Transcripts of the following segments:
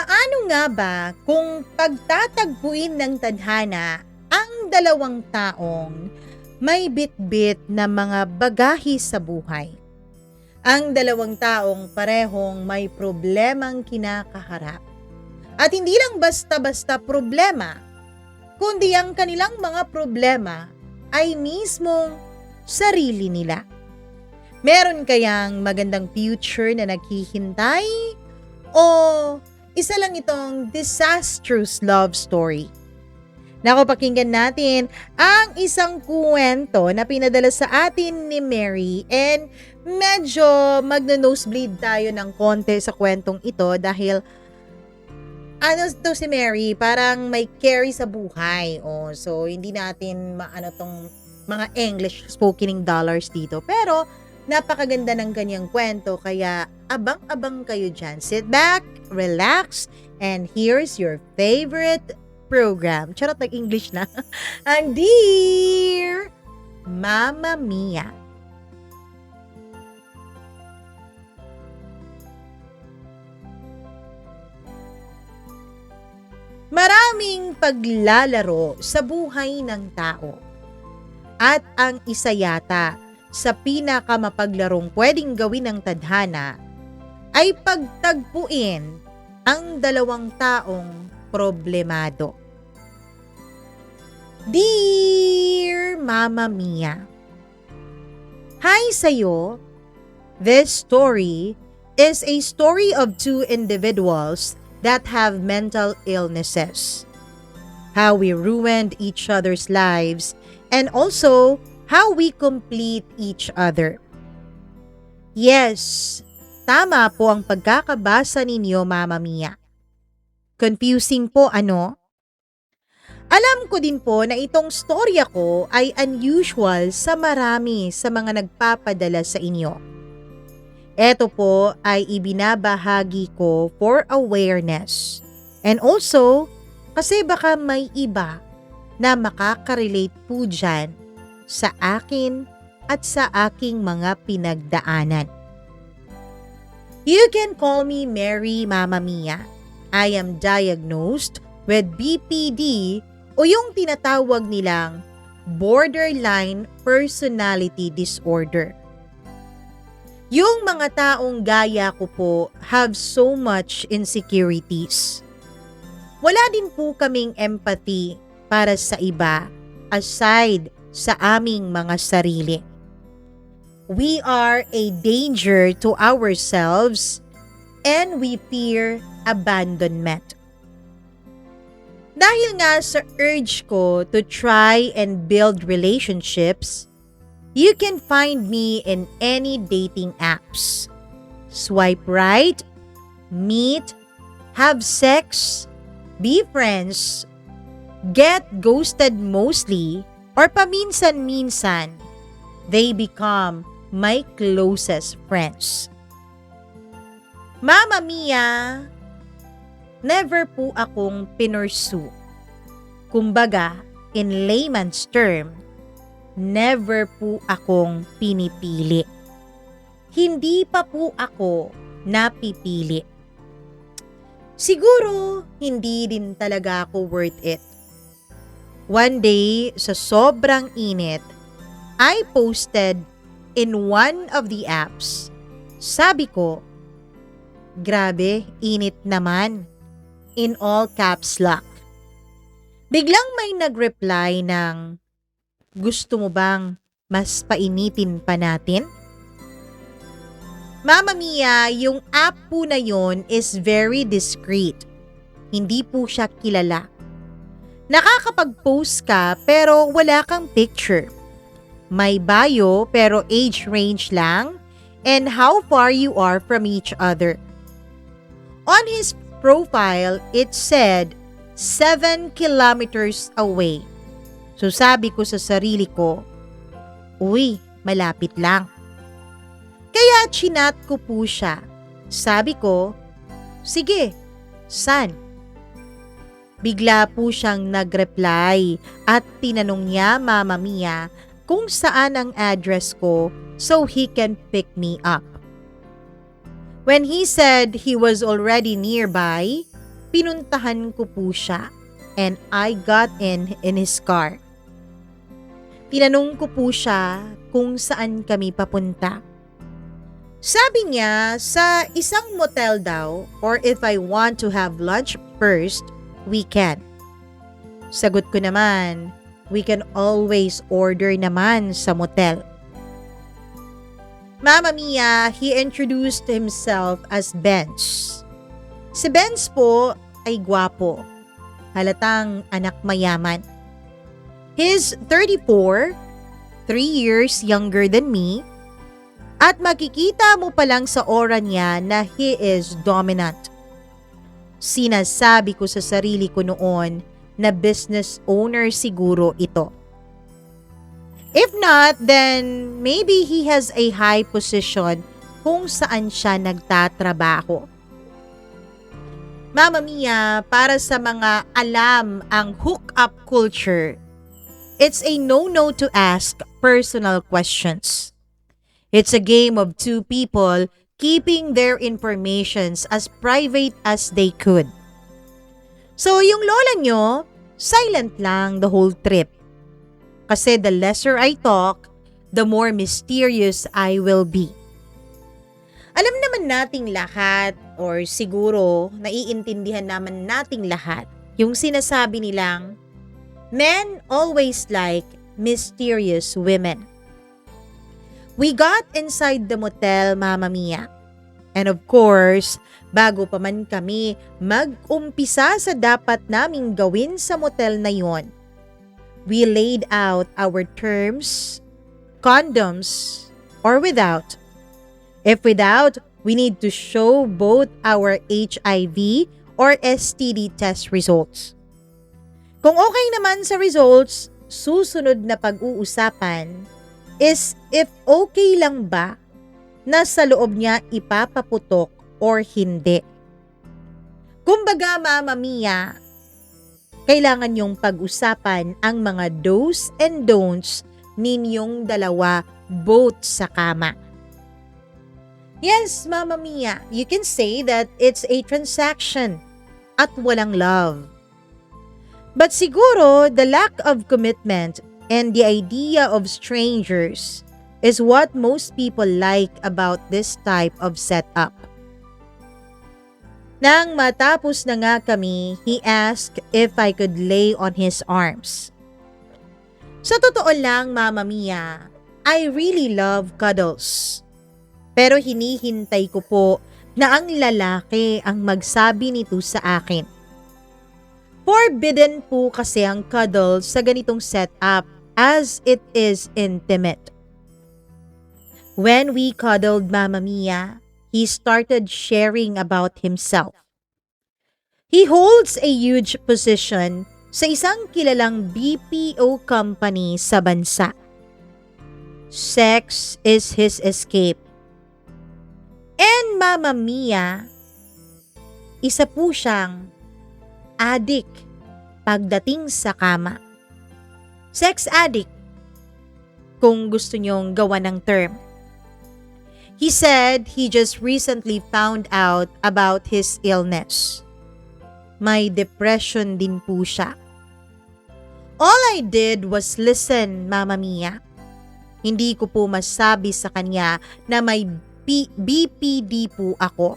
Paano nga ba kung pagtatagpuin ng tadhana ang dalawang taong may bitbit na mga bagahe sa buhay? Ang dalawang taong parehong may problemang kinakaharap. At hindi lang basta-basta problema, kundi ang kanilang mga problema ay mismong sarili nila. Meron kayang magandang future na naghihintay o isa lang itong disastrous love story? Nako, pakinggan natin ang isang kwento na pinadala sa atin ni Mary, and medyo magno-nosebleed tayo ng konti sa kwentong ito dahil ano to si Mary, parang may carry sa buhay. So hindi natin maano tong mga English spokening dollars dito. Pero napakaganda ng kanyang kwento, kaya abang-abang kayo dyan. Sit back, relax, and here's your favorite program. Charot, nag-English na. Ang Dear Mamma Mia. Maraming paglalaro sa buhay ng tao. At ang isa yata sa pinakamapaglarong pwedeng gawin ng tadhana ay pagtagpuin ang dalawang taong problemado. Dear Mamma Mia, hi sa'yo. This story is a story of two individuals that have mental illnesses. How we ruined each other's lives, and also how we complete each other. Yes, tama po ang pagkakabasa ninyo, Mamma Mia. Confusing po, ano? Alam ko din po na itong storya ko ay unusual sa marami sa mga nagpapadala sa inyo. Ito po ay ibinabahagi ko for awareness. And also, kasi baka may iba na makakarelate po dyan sa akin at sa aking mga pinagdaanan. You can call me Mary, Mamma Mia. I am diagnosed with BPD o yung tinatawag nilang borderline personality disorder. Yung mga taong gaya ko po have so much insecurities. Wala din po kaming empathy para sa iba aside sa aming mga sarili. We are a danger to ourselves and we fear abandonment. Dahil nga sa urge ko to try and build relationships, you can find me in any dating apps. Swipe right, meet, have sex, be friends, get ghosted mostly, or paminsan-minsan, they become my closest friends. Mamma Mia, never po akong pinursu. Kumbaga, in layman's term, never po akong pinipili. Hindi pa po ako napipili. Siguro, hindi din talaga ako worth it. One day, sa sobrang init, I posted in one of the apps. Sabi ko, grabe, init naman. In all caps lock. Biglang may nag-reply ng, gusto mo bang mas painitin pa natin? Mamma Mia, yung app po na yon is very discreet. Hindi po siya kilala. Nakakapag-post ka pero wala kang picture. May bio pero age range lang and how far you are from each other. On his profile, it said 7 kilometers away. So sabi ko sa sarili ko, uy, malapit lang. Kaya chinat ko po siya. Sabi ko, sige, san? Bigla po siyang nag-reply at tinanong niya, Mamma Mia, kung saan ang address ko so he can pick me up. When he said he was already nearby, pinuntahan ko po siya and I got in his car. Tinanong ko po siya kung saan kami papunta. Sabi niya sa isang motel daw, or if I want to have lunch first, we can. Sagot ko naman, we can always order naman sa motel. Mama Mia, he introduced himself as Benz. Si Benz po ay gwapo. Halatang anak mayaman. He's 34, 3 years younger than me, at makikita mo pa lang sa aura niya na he is dominant. Sinasabi ko sa sarili ko noon na business owner siguro ito. If not, then maybe he has a high position kung saan siya nagtatrabaho. Mama Mia, para sa mga alam ang hookup culture, it's a no-no to ask personal questions. It's a game of two people keeping their informations as private as they could. So yung lola nyo, silent lang the whole trip. Kasi the lesser I talk, the more mysterious I will be. Alam naman nating lahat, or siguro naiintindihan naman nating lahat, yung sinasabi nilang, men always like mysterious women. We got inside the motel, Mama Mia. And of course, bago pa man kami mag-umpisa sa dapat naming gawin sa motel na yon, we laid out our terms, condoms, or without. If without, we need to show both our HIV or STD test results. Kung okay naman sa results, susunod na pag-uusapan is if okay lang ba na sa loob niya ipapaputok or hindi. Kumbaga, Mama Mia, kailangan yung pag-usapan ang mga do's and don'ts ninyong dalawa both sa kama. Yes, Mama Mia, you can say that it's a transaction at walang love. But siguro, the lack of commitment and the idea of strangers is what most people like about this type of setup. Nang matapos na nga kami, he asked if I could lay on his arms. Sa totoo lang, Mama Mia, I really love cuddles. Pero hinihintay ko po na ang lalaki ang magsabi nito sa akin. Forbidden po kasi ang cuddles sa ganitong setup as it is intimate. When we cuddled, Mama Mia, he started sharing about himself. He holds a huge position sa isang kilalang BPO company sa bansa. Sex is his escape. And Mama Mia, isa po siyang addict pagdating sa kama. Sex addict, kung gusto nyong gawa ng term. He said he just recently found out about his illness. May depression din po siya. All I did was listen, Mama Mia. Hindi ko po masabi sa kanya na may BPD po ako.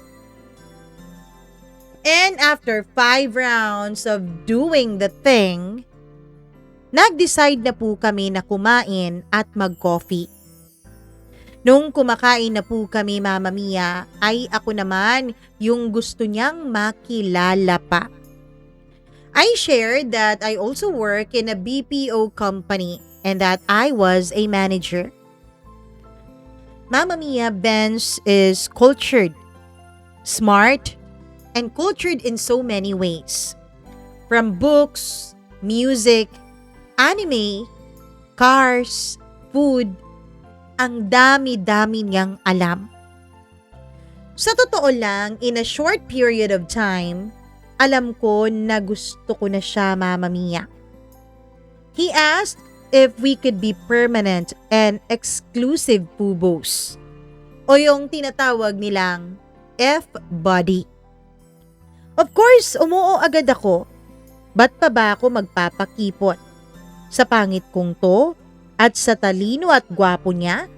And after 5 rounds of doing the thing, nag-decide na po kami na kumain at mag-coffee. Nung kumakain na po kami, Mama Mia, ay ako naman yung gusto niyang makilala pa. I shared that I also work in a BPO company and that I was a manager. Mama Mia, Benz is cultured, smart, and cultured in so many ways. From books, music, anime, cars, food, ang dami-dami niyang alam. Sa totoo lang, in a short period of time, alam ko na gusto ko na siya, Mama Mia. He asked if we could be permanent and exclusive pubos, o yung tinatawag nilang F-body. Of course, umuo agad ako. Ba't pa ba ako magpapakipot? Sa pangit kong to at sa talino at gwapo niya,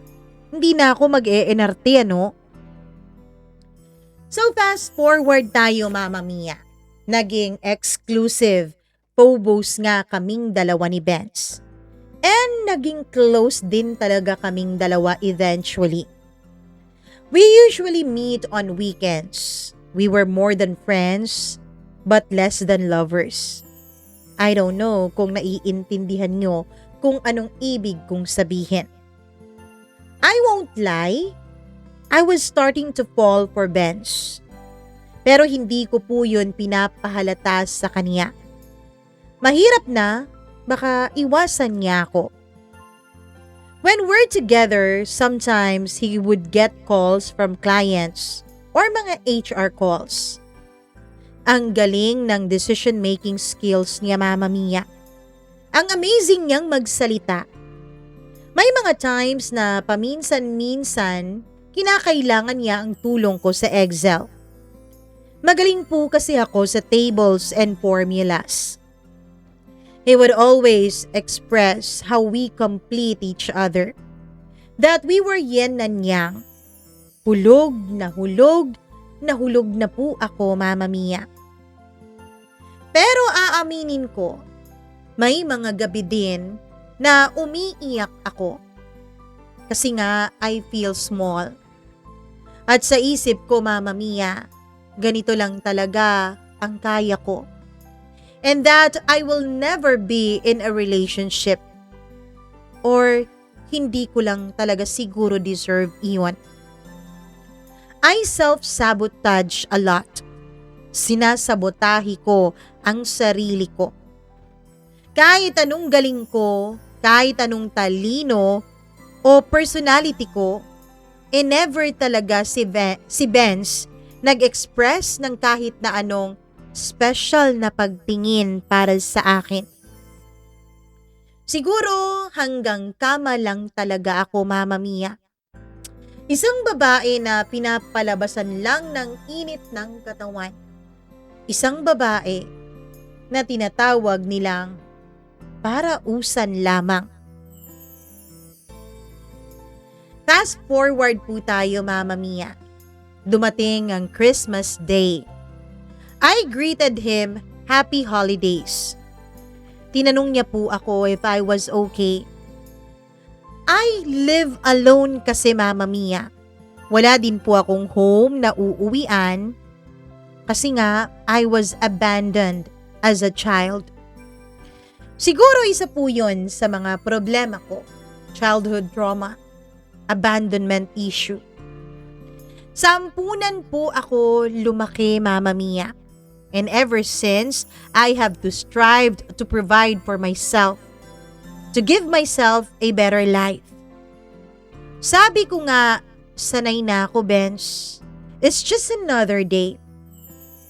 hindi na ako mag-e-enarte ano? So fast forward tayo, Mama Mia. Naging exclusive phobos nga kaming dalawa ni Benz. And naging close din talaga kaming dalawa eventually. We usually meet on weekends. We were more than friends, but less than lovers. I don't know kung naiintindihan nyo kung anong ibig kong sabihin. I won't lie, I was starting to fall for Benz. Pero hindi ko po yun pinapahalata sa kanya. Mahirap na, baka iwasan niya ako. When we're together, sometimes he would get calls from clients or mga HR calls. Ang galing ng decision-making skills niya, Mama Mia. Ang amazing niyang magsalita. May mga times na paminsan-minsan, kinakailangan niya ang tulong ko sa Excel. Magaling po kasi ako sa tables and formulas. He would always express how we complete each other. That we were yin and yang. Hulog na hulog na po ako, Mama Mia. Pero aaminin ko, may mga gabi din na umiiyak ako. Kasi nga, I feel small. At sa isip ko, Mama Mia, ganito lang talaga ang kaya ko. And that I will never be in a relationship. Or hindi ko lang talaga siguro deserve iyon. I self-sabotage a lot. Sinasabotahe ko ang sarili ko. Kahit anong galing ko, kahit anong talino o personality ko, never talaga si Benz nag-express ng kahit na anong special na pagtingin para sa akin. Siguro hanggang kama lang talaga ako, Mama Mia. Isang babae na pinapalabasan lang ng init ng katawan. Isang babae na tinatawag nilang parausan lamang. Fast forward po tayo, Mama Mia. Dumating ang Christmas Day. I greeted him happy holidays. Tinanong niya po ako if I was okay. I live alone kasi, Mama Mia. Wala din po akong home na uuwian kasi nga I was abandoned as a child. Siguro isa po yun sa mga problema ko. Childhood trauma, abandonment issue. Sampunan po ako lumaki, Mama Mia. And ever since, I have to strive to provide for myself. To give myself a better life. Sabi ko nga, sanay na ako, Benz. It's just another day.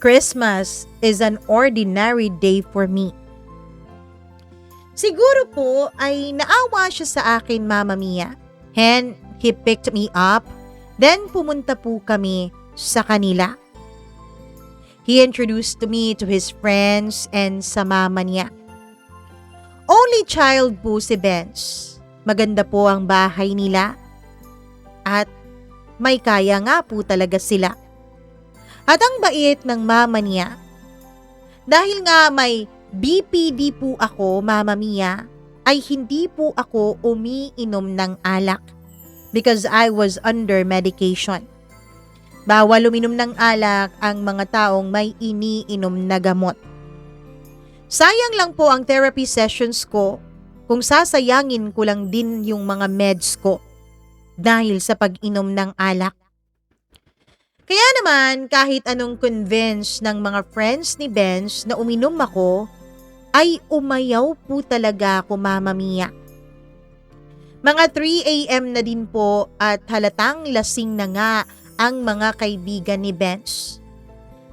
Christmas is an ordinary day for me. Siguro po ay naawa siya sa akin, Mama Mia. And he picked me up. Then pumunta po kami sa kanila. He introduced me to his friends and sa mama niya. Only child po si Benz. Maganda po ang bahay nila. At may kaya nga po talaga sila. At ang bait ng mama niya. Dahil nga may BPD po ako, Mama Mia, ay hindi po ako umiinom ng alak. Because I was under medication. Bawal uminom ng alak ang mga taong may iniinom na gamot. Sayang lang po ang therapy sessions ko kung sasayangin ko lang din yung mga meds ko dahil sa pag-inom ng alak. Kaya naman kahit anong convince ng mga friends ni Benz na uminom ako, ay umayaw po talaga ako, Mama Mia. Mga 3 a.m. na din po at halatang lasing na nga ang mga kaibigan ni Benz.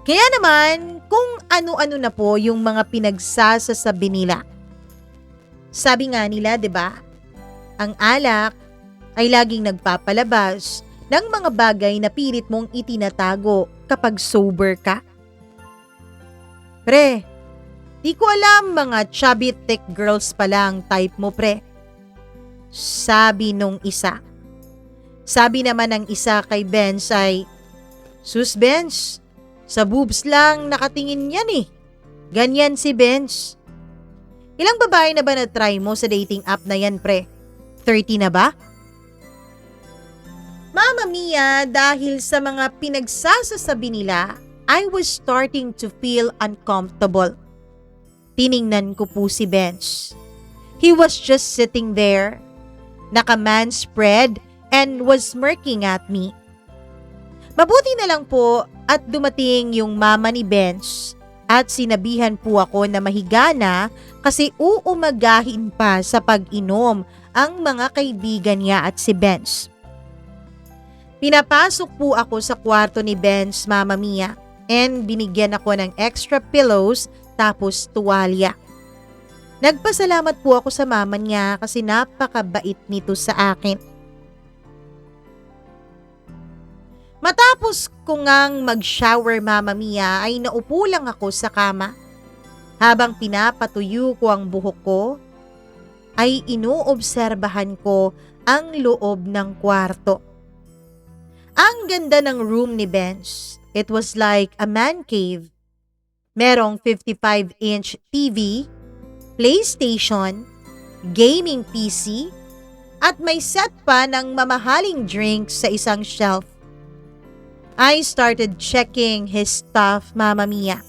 Kaya naman, kung ano-ano na po yung mga pinagsasasabi nila. Sabi nga nila, 'di ba? Ang alak ay laging nagpapalabas ng mga bagay na pilit mong itinatago kapag sober ka. Pre, di ko alam mga chubby thick girls pala ang type mo pre. Sabi nung isa. Sabi naman ng isa kay Benz ay, Sus Benz, sa boobs lang nakatingin yan eh. Ganyan si Benz. Ilang babae na ba na-try mo sa dating app na yan pre? 30 na ba? Mama Mia, dahil sa mga pinagsasasabi nila, I was starting to feel uncomfortable. Tiningnan ko po si Benz. He was just sitting there, naka-man spread and was smirking at me. Mabuti na lang po at dumating yung mama ni Benz at sinabihan po ako na mahiga na kasi uumagahin pa sa pag-inom ang mga kaibigan niya at si Benz. Pinapasok po ako sa kwarto ni Benz, Mama Mia, and binigyan ako ng extra pillows tapos tuwalya. Nagpasalamat po ako sa mama niya kasi napakabait nito sa akin. Matapos ko ngang mag-shower, Mama Mia, ay naupo lang ako sa kama. Habang pinapatuyo ko ang buhok ko, ay inoobserbahan ko ang loob ng kwarto. Ang ganda ng room ni Benz. It was like a man cave. Merong 55-inch TV, PlayStation, gaming PC, at may set pa ng mamahaling drinks sa isang shelf. I started checking his stuff, Mama Mia.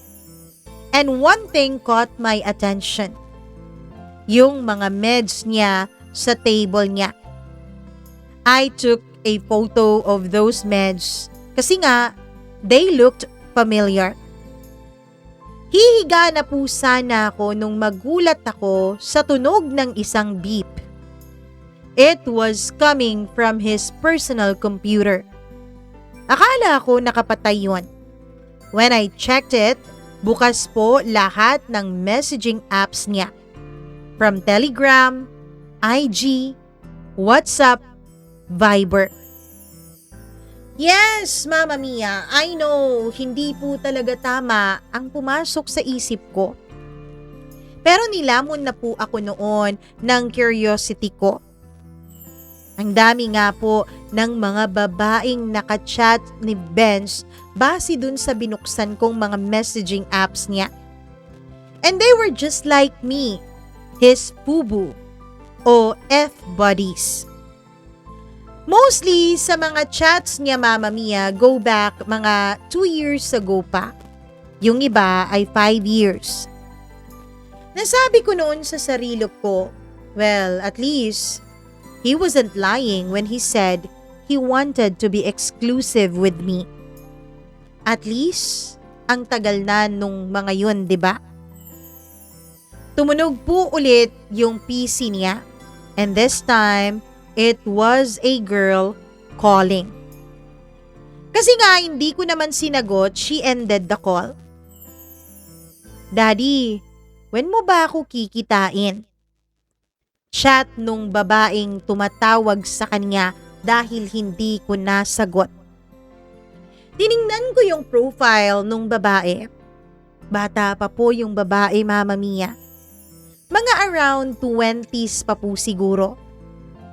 And one thing caught my attention. Yung mga meds niya sa table niya. I took a photo of those meds kasi nga they looked familiar. Hihiga na po sana ako nung magulat ako sa tunog ng isang beep. It was coming from his personal computer. Akala ko nakapatay yun. When I checked it, bukas po lahat ng messaging apps niya. From Telegram, IG, WhatsApp, Viber. Yes, Mama Mia, I know, hindi po talaga tama ang pumasok sa isip ko. Pero nilamon na po ako noon ng curiosity ko. Ang dami nga po ng mga babaeng nakachat ni Benz base dun sa binuksan kong mga messaging apps niya. And they were just like me, his FUBU o F-buddies. Mostly sa mga chats niya, Mama Mia, go back mga 2 years ago pa. Yung iba ay 5 years. Nasabi ko noon sa sarili ko, well, at least, he wasn't lying when he said he wanted to be exclusive with me. At least, ang tagal na nung mga yun, di ba? Tumunog po ulit yung PC niya. And this time, it was a girl calling. Kasi nga hindi ko naman sinagot, she ended the call. Daddy, when mo ba ako kikitain? Chat nung babaeng tumatawag sa kanya dahil hindi ko nasagot. Tiningnan ko yung profile nung babae. Bata pa po yung babae, Mama Mia. Mga around 20s pa po siguro.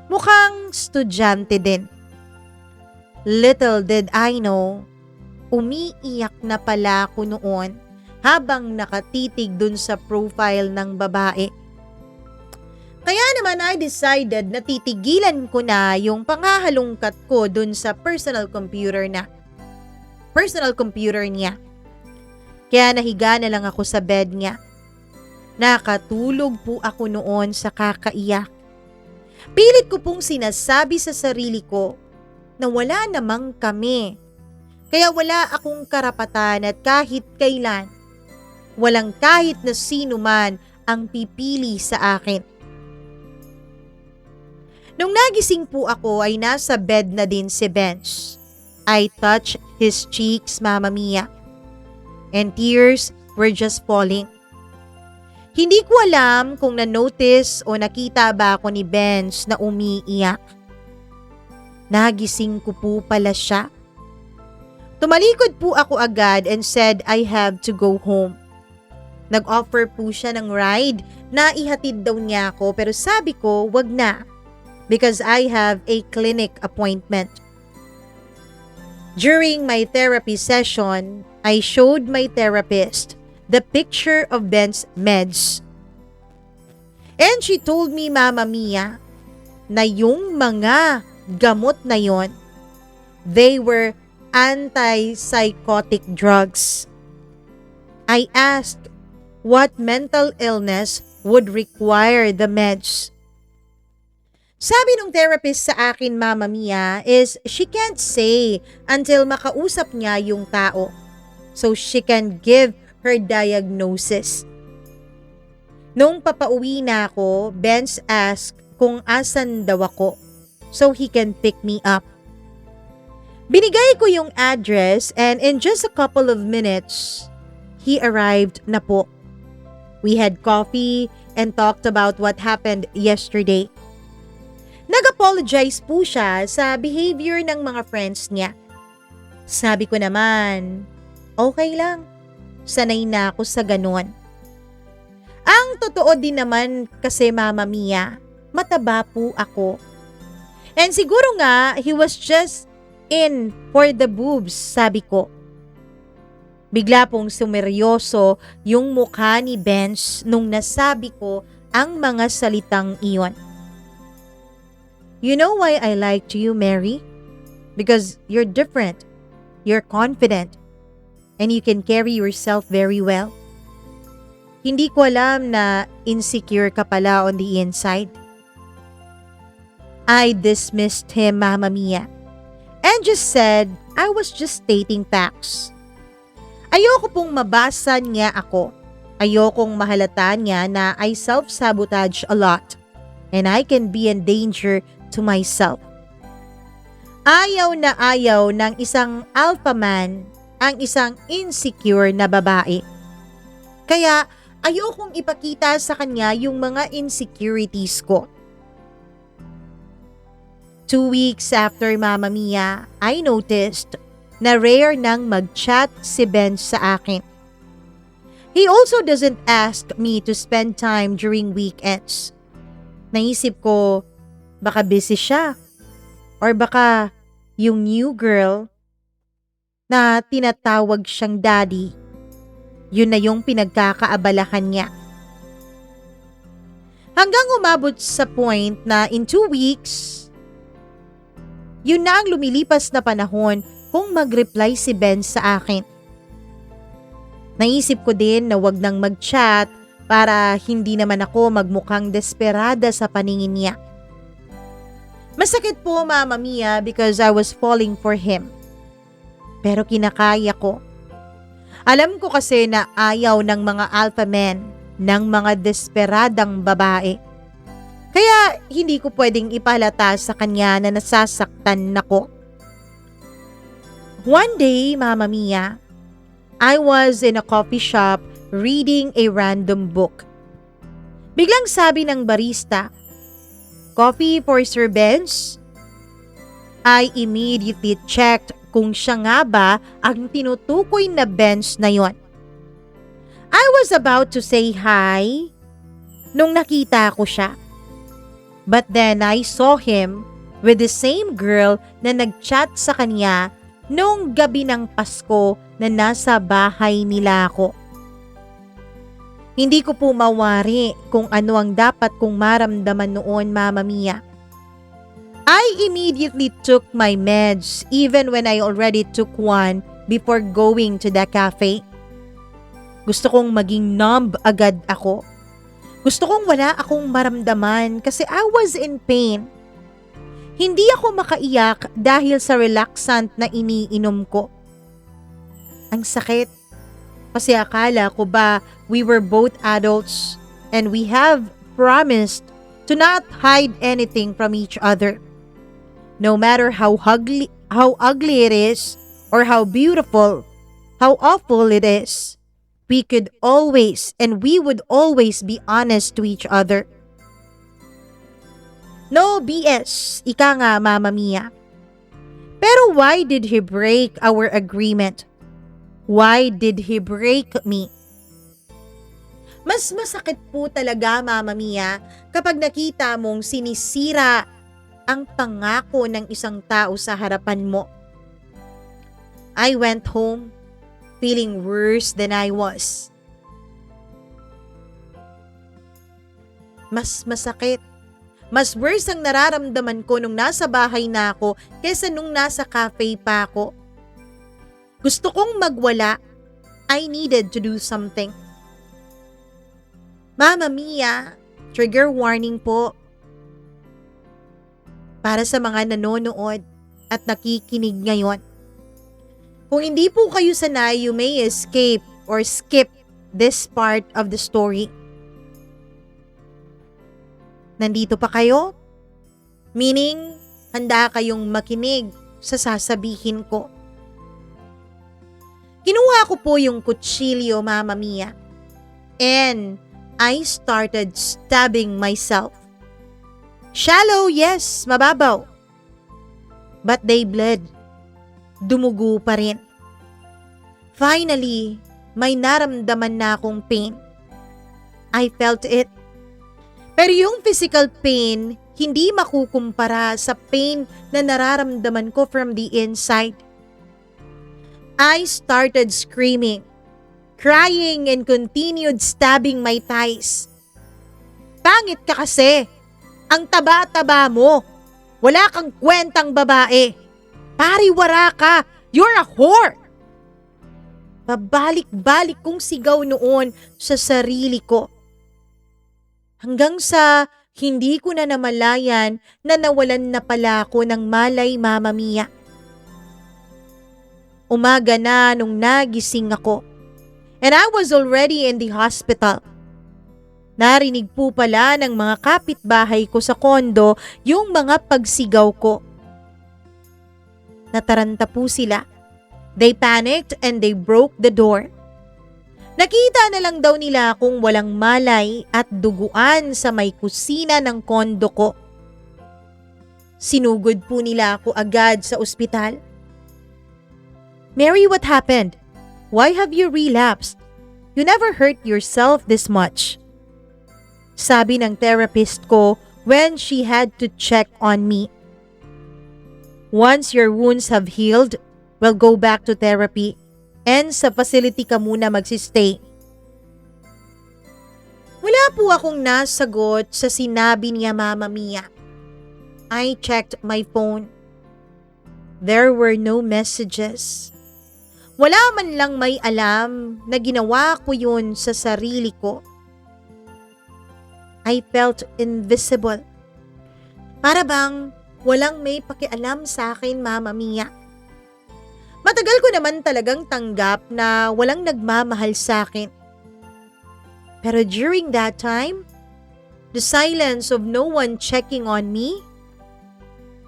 Mukhang estudyante din. Little did I know, umiiyak na pala ako noon habang nakatitig dun sa profile ng babae. Kaya naman I decided na titigilan ko na yung panghahalungkat ko dun sa personal computer niya. Kaya nahiga na lang ako sa bed niya. Nakatulog po ako noon sa kakaiyak. Pilit ko pong sinasabi sa sarili ko na wala namang kami. Kaya wala akong karapatan at kahit kailan, walang kahit na sino man ang pipili sa akin. Nung nagising po ako ay nasa bed na din si Benz. I touched his cheeks, Mama Mia. And tears were just falling. Hindi ko alam kung na-notice o nakita ba ako ni Benz na umiiyak. Nagising ko po pala siya. Tumalikod po ako agad and said I have to go home. Nag-offer po siya ng ride na ihatid daw niya ako pero sabi ko wag na because I have a clinic appointment. During my therapy session, I showed my therapist the picture of Ben's meds. And she told me, Mama Mia, na yung mga gamot na yon, they were antipsychotic drugs. I asked what mental illness would require the meds. Sabi ng therapist sa akin, Mama Mia, is she can't say until makausap niya yung tao so she can give her diagnosis. Nung papauwi na ako, Benz asked kung asan daw ako so he can pick me up. Binigay ko yung address and in just a couple of minutes, he arrived na po. We had coffee and talked about what happened yesterday. Nag-apologize po siya sa behavior ng mga friends niya. Sabi ko naman, okay lang. Sanay na ako sa ganun. Ang totoo din naman kasi, Mama Mia, mataba po ako. And siguro nga, he was just in for the boobs, sabi ko. Bigla pong sumeryoso yung mukha ni Benz nung nasabi ko ang mga salitang iyon. You know why I liked you, Mary? Because you're different, you're confident, and you can carry yourself very well. Hindi ko alam na insecure ka pala on the inside. I dismissed him, Mama Mia, and just said I was just stating facts. Ayoko pong mabasa niya ako. Ayokong mahalata niya na I self-sabotage a lot and I can be in danger to myself. Ayaw na ayaw ng isang alpha man ang isang insecure na babae. Kaya ayokong ipakita sa kanya yung mga insecurities ko. 2 weeks after, Mama Mia, I noticed na rare nang mag-chat si Ben sa akin. He also doesn't ask me to spend time during weekends. Naisip ko, baka busy siya. Or baka yung new girl na tinatawag siyang daddy, yun na yung pinagkakaabalahan niya. Hanggang umabot sa point na in 2 weeks, yun na ang lumilipas na panahon kung mag-reply si Ben sa akin. Naisip ko din na wag nang mag-chat para hindi naman ako magmukhang desperada sa paningin niya. Masakit po, Mama Mia, because I was falling for him. Pero kinakaya ko. Alam ko kasi na ayaw ng mga alpha men ng mga desperadang babae. Kaya hindi ko pwedeng ipalata sa kanya na nasasaktan ako. One day, Mama Mia, I was in a coffee shop reading a random book. Biglang sabi ng barista, "Coffee for Sir Benz?" I immediately checked kung siya nga ba ang tinutukoy na Benz na yon. I was about to say hi nung nakita ko siya. But then I saw him with the same girl na nag-chat sa kanya noong gabi ng Pasko na nasa bahay nila ako. Hindi ko po mawari kung ano ang dapat kong maramdaman noon, Mama Mia. I immediately took my meds even when I already took one before going to the cafe. Gusto kong maging numb agad ako. Gusto kong wala akong maramdaman kasi I was in pain. Hindi ako makaiyak dahil sa relaxant na iniinom ko. Ang sakit. Kasi akala ko ba we were both adults and we have promised to not hide anything from each other. No matter how ugly it is or how beautiful, how awful it is, we could always and we would always be honest to each other. No BS, ika nga, Mama Mia. Pero why did he break our agreement? Why did he break me? Mas masakit po talaga, Mama Mia, kapag nakita mong sinisira ang pangako ng isang tao sa harapan mo. I went home feeling worse than I was. Mas masakit. Mas worse ang nararamdaman ko nung nasa bahay na ako kaysa nung nasa cafe pa ako. Gusto kong magwala. I needed to do something. Mama Mia, trigger warning po. Para sa mga nanonood at nakikinig ngayon. Kung hindi po kayo sanay, you may escape or skip this part of the story. Nandito pa kayo? Meaning, handa kayong makinig sa sasabihin ko. Kinuha ko po yung kutsilyo, Mama Mia. And I started stabbing myself. Shallow, yes, mababaw. But they bled. Dumugo pa rin. Finally, may naramdaman na akong pain. I felt it. Pero yung physical pain, hindi makukumpara sa pain na nararamdaman ko from the inside. I started screaming, crying and continued stabbing my thighs. Pangit ka kasi. Ang taba-taba mo. Wala kang kwentang babae. Pariwara ka. You're a whore. Pabalik-balik kong sigaw noon sa sarili ko. Hanggang sa hindi ko na namalayan na nawalan na pala ako ng malay, Mama Mia. Umaga na nung nagising ako. And I was already in the hospital. Narinig po pala ng mga kapitbahay ko sa kondo yung mga pagsigaw ko. Nataranta po sila. They panicked and they broke the door. Nakita na lang daw nila kung walang malay at duguan sa may kusina ng kondo ko. Sinugod po nila ako agad sa ospital. Mary, what happened? Why have you relapsed? You never hurt yourself this much. Sabi ng therapist ko when she had to check on me. Once your wounds have healed, we'll go back to therapy and sa facility ka muna magsistay. Wala po akong nasagot sa sinabi niya, Mama Mia. I checked my phone. There were no messages. Wala man lang may alam na ginawa ko yun sa sarili ko. I felt invisible. Para bang walang may pakialam sa akin, Mama Mia. Matagal ko naman talagang tanggap na walang nagmamahal sa akin. Pero during that time, the silence of no one checking on me,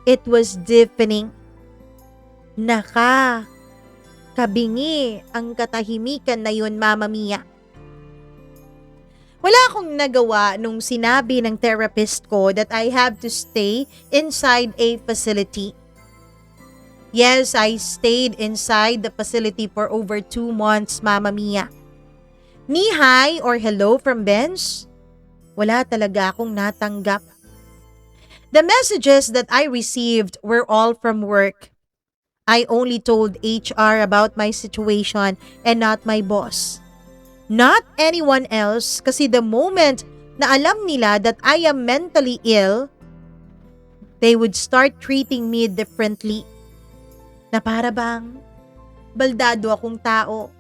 it was deafening. Kabingi ang katahimikan na yun, Mama Mia. Wala akong nagawa nung sinabi ng therapist ko that I have to stay inside a facility. Yes, I stayed inside the facility for over 2 months, Mama Mia. Ni hi or hello from Benz? Wala talaga akong natanggap. The messages that I received were all from work. I only told HR about my situation and not my boss. Not anyone else kasi the moment na alam nila that I am mentally ill, they would start treating me differently. Na para bang baldado akong tao.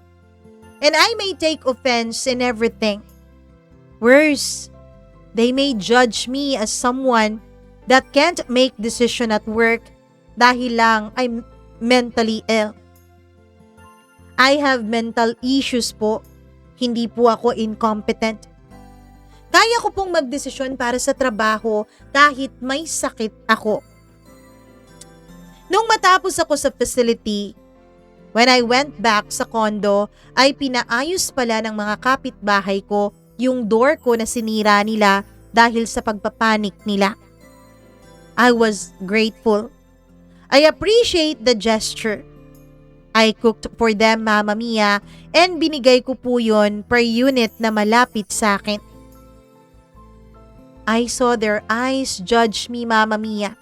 And I may take offense in everything. Worse, they may judge me as someone that can't make decision at work dahil lang I'm mentally ill. I have mental issues po. Hindi po ako incompetent. Kaya ko pong magdesisyon para sa trabaho kahit may sakit ako. Nung matapos ako sa facility, when I went back sa condo, ay pinaayos pala ng mga kapitbahay ko yung door ko na sinira nila dahil sa pagpapanik nila. I was grateful. I appreciate the gesture. I cooked for them, Mama Mia, and binigay ko po yun per unit na malapit sa akin. I saw their eyes judge me, Mama Mia.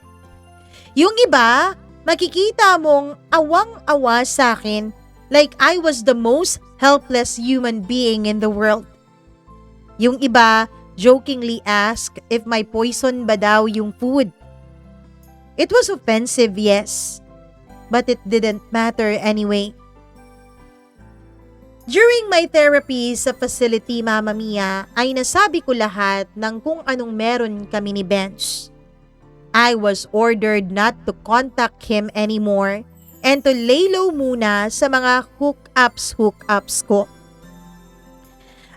Yung iba, makikita mong awang-awa sa akin like I was the most helpless human being in the world. Yung iba, jokingly asked if my poison ba daw yung food. It was offensive, yes. But it didn't matter anyway. During my therapy sa facility, Mama Mia, ay nasabi ko lahat ng kung anong meron kami ni Benz. I was ordered not to contact him anymore and to lay low muna sa mga hookups ko.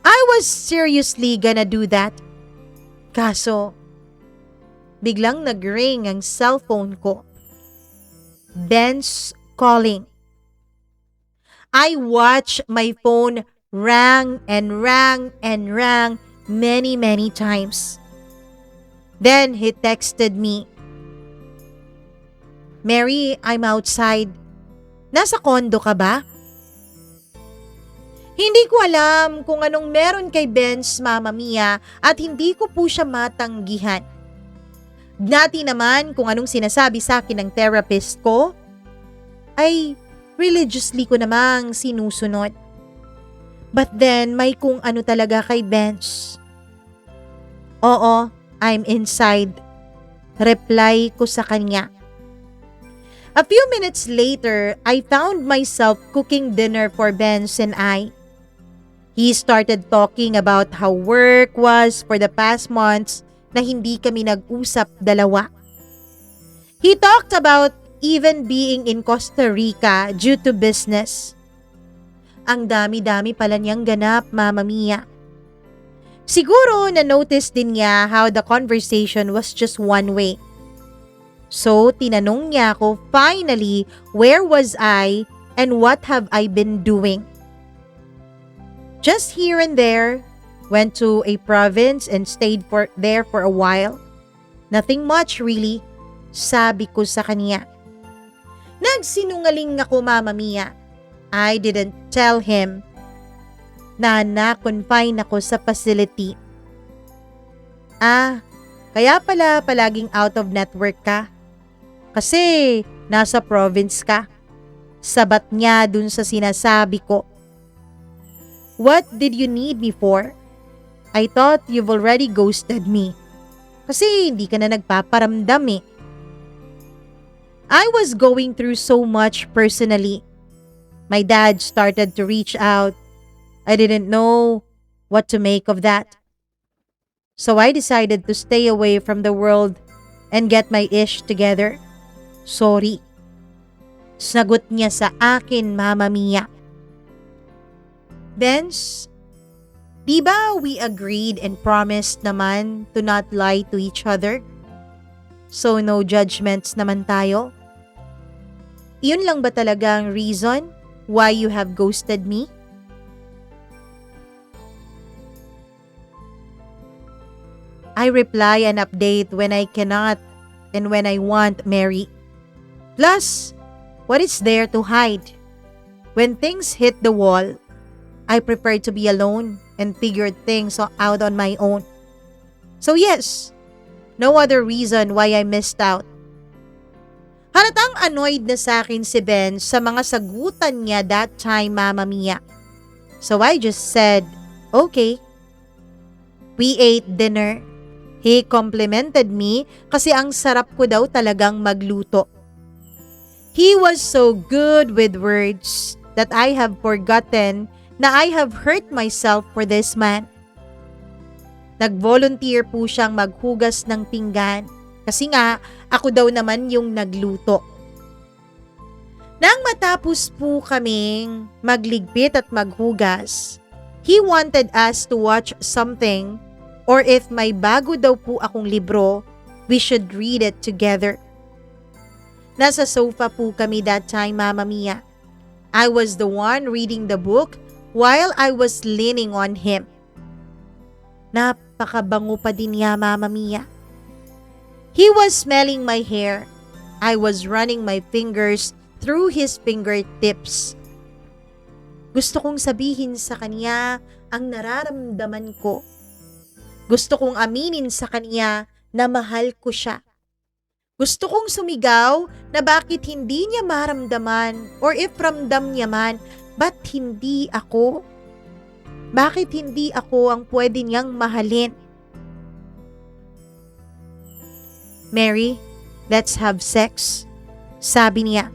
I was seriously gonna do that. Kaso, biglang nag-ring ang cellphone ko. Ben's calling. I watched my phone rang and rang and rang many times. Then he texted me, "Mary, I'm outside. Nasa kondo ka ba?" Hindi ko alam kung anong meron kay Benz, Mama Mia, at hindi ko po siya matanggihan. Dati naman kung anong sinasabi sa akin ng therapist ko, ay religiously ko namang sinusunod. But then may kung ano talaga kay Benz. Oo, I'm inside. Reply ko sa kanya. A few minutes later, I found myself cooking dinner for Benz and I. He started talking about how work was for the past months na hindi kami nag-usap dalawa. He talked about even being in Costa Rica due to business. Ang dami-dami pala niyang ganap, Mama Mia. Siguro na-notice din niya how the conversation was just one way. So, tinanong niya ako finally, where was I and what have I been doing? Just here and there, went to a province and stayed there for a while. Nothing much really, sabi ko sa kanya. Nagsinungaling ako, Mama Mia. I didn't tell him na na-confine ako sa facility. Kaya pala palaging out of network ka? Kasi nasa province ka. Sabat niya dun sa sinasabi ko. What did you need me for? I thought you've already ghosted me. Kasi hindi ka na nagpaparamdam eh. I was going through so much personally. My dad started to reach out. I didn't know what to make of that. So I decided to stay away from the world and get my ish together. Sorry. Sagot niya sa akin, Mama Mia. Benz, di ba we agreed and promised naman to not lie to each other? So no judgments naman tayo? Iyon lang ba talaga ang reason why you have ghosted me? I reply and update when I cannot and when I want, Mary. Plus, what is there to hide? When things hit the wall, I prefer to be alone and figure things out on my own. So yes, no other reason why I missed out. Halatang annoyed na sa akin si Ben sa mga sagutan niya that time, Mama Mia. So I just said, okay. We ate dinner. He complimented me kasi ang sarap ko daw talagang magluto. He was so good with words that I have forgotten na I have hurt myself for this man. Nag-volunteer po siyang maghugas ng pinggan kasi nga ako daw naman yung nagluto. Nang matapos po kaming magligpit at maghugas, he wanted us to watch something or if may bago daw po akong libro, we should read it together. Nasa sofa po kami that time, Mama Mia. I was the one reading the book while I was leaning on him. Napakabango pa din niya, Mama Mia. He was smelling my hair. I was running my fingers through his fingertips. Gusto kong sabihin sa kanya ang nararamdaman ko. Gusto kong aminin sa kanya na mahal ko siya. Gusto kong sumigaw na bakit hindi niya maramdaman or if ramdam niya man, ba't hindi ako? Bakit hindi ako ang pwede niyang mahalin? Mary, let's have sex. Sabi niya.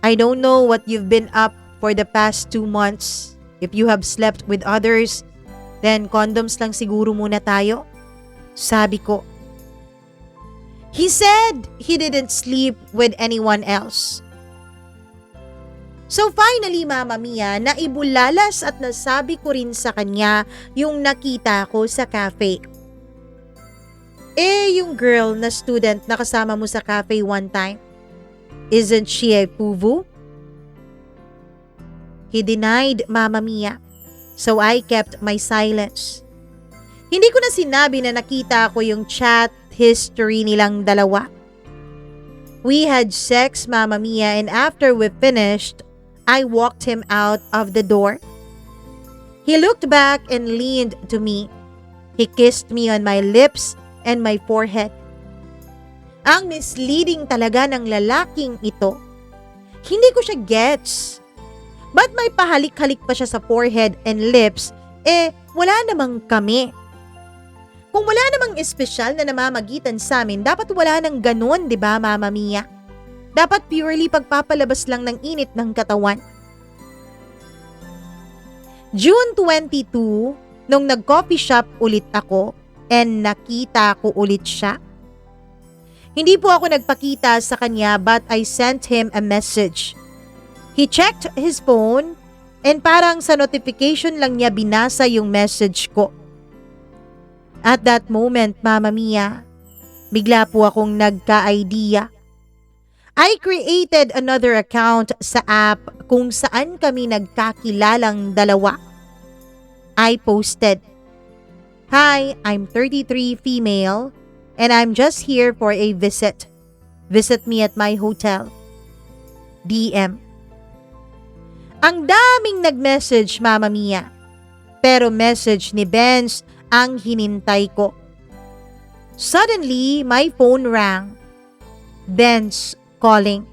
I don't know what you've been up for the past 2 months. If you have slept with others, then condoms lang siguro muna tayo. Sabi ko. He said he didn't sleep with anyone else. So finally, Mama Mia, naibulalas at nasabi ko rin sa kanya yung nakita ko sa cafe. Yung girl na student na kasama mo sa cafe one time, isn't she a puvu? He denied, Mama Mia. So I kept my silence. Hindi ko na sinabi na nakita ko yung chat history nilang dalawa. We had sex, Mama Mia, and after we finished, I walked him out of the door. He looked back and leaned to me. He kissed me on my lips and my forehead. Ang misleading talaga ng lalaking ito. Hindi ko siya gets. Ba't may pahalik-halik pa siya sa forehead and lips? Wala namang kami. Kung wala namang espesyal na namamagitan sa amin, dapat wala nang ganun, di ba, Mama Mia? Dapat purely pagpapalabas lang ng init ng katawan. June 22, nung nag-coffee shop ulit ako and nakita ko ulit siya. Hindi po ako nagpakita sa kanya but I sent him a message. He checked his phone and parang sa notification lang niya binasa yung message ko. At that moment, Mama Mia, bigla po akong nagka-idea. I created another account sa app kung saan kami nagkakilalang dalawa. I posted, Hi, I'm 33 female and I'm just here for a visit. Visit me at my hotel. DM. Ang daming nag-message, Mama Mia. Pero message ni Benz ang hinintay ko. Suddenly, my phone rang. Benz calling.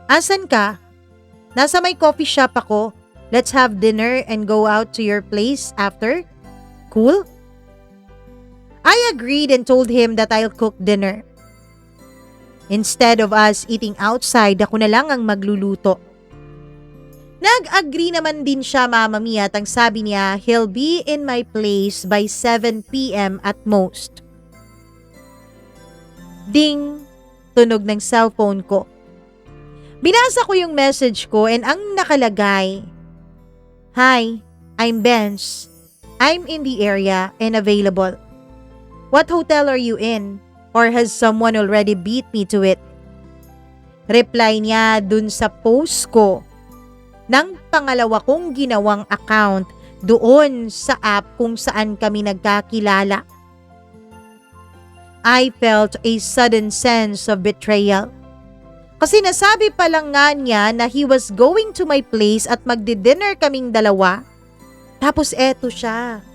Asan ka? Nasa may coffee shop ako. Let's have dinner and go out to your place after. Cool? I agreed and told him that I'll cook dinner. Instead of us eating outside, ako na lang ang magluluto. Nag-agree naman din siya, Mama Mia, at ang sabi niya, he'll be in my place by 7 p.m. at most. Ding! Tunog ng cellphone ko. Binasa ko yung message ko and ang nakalagay, Hi, I'm Benz. I'm in the area and available. What hotel are you in? Or has someone already beat me to it? Reply niya dun sa post ko ng pangalawa kong ginawang account doon sa app kung saan kami nagkakilala. I felt a sudden sense of betrayal. Kasi nasabi pa lang nga niya na he was going to my place at magdi-dinner kaming dalawa. Tapos eto siya.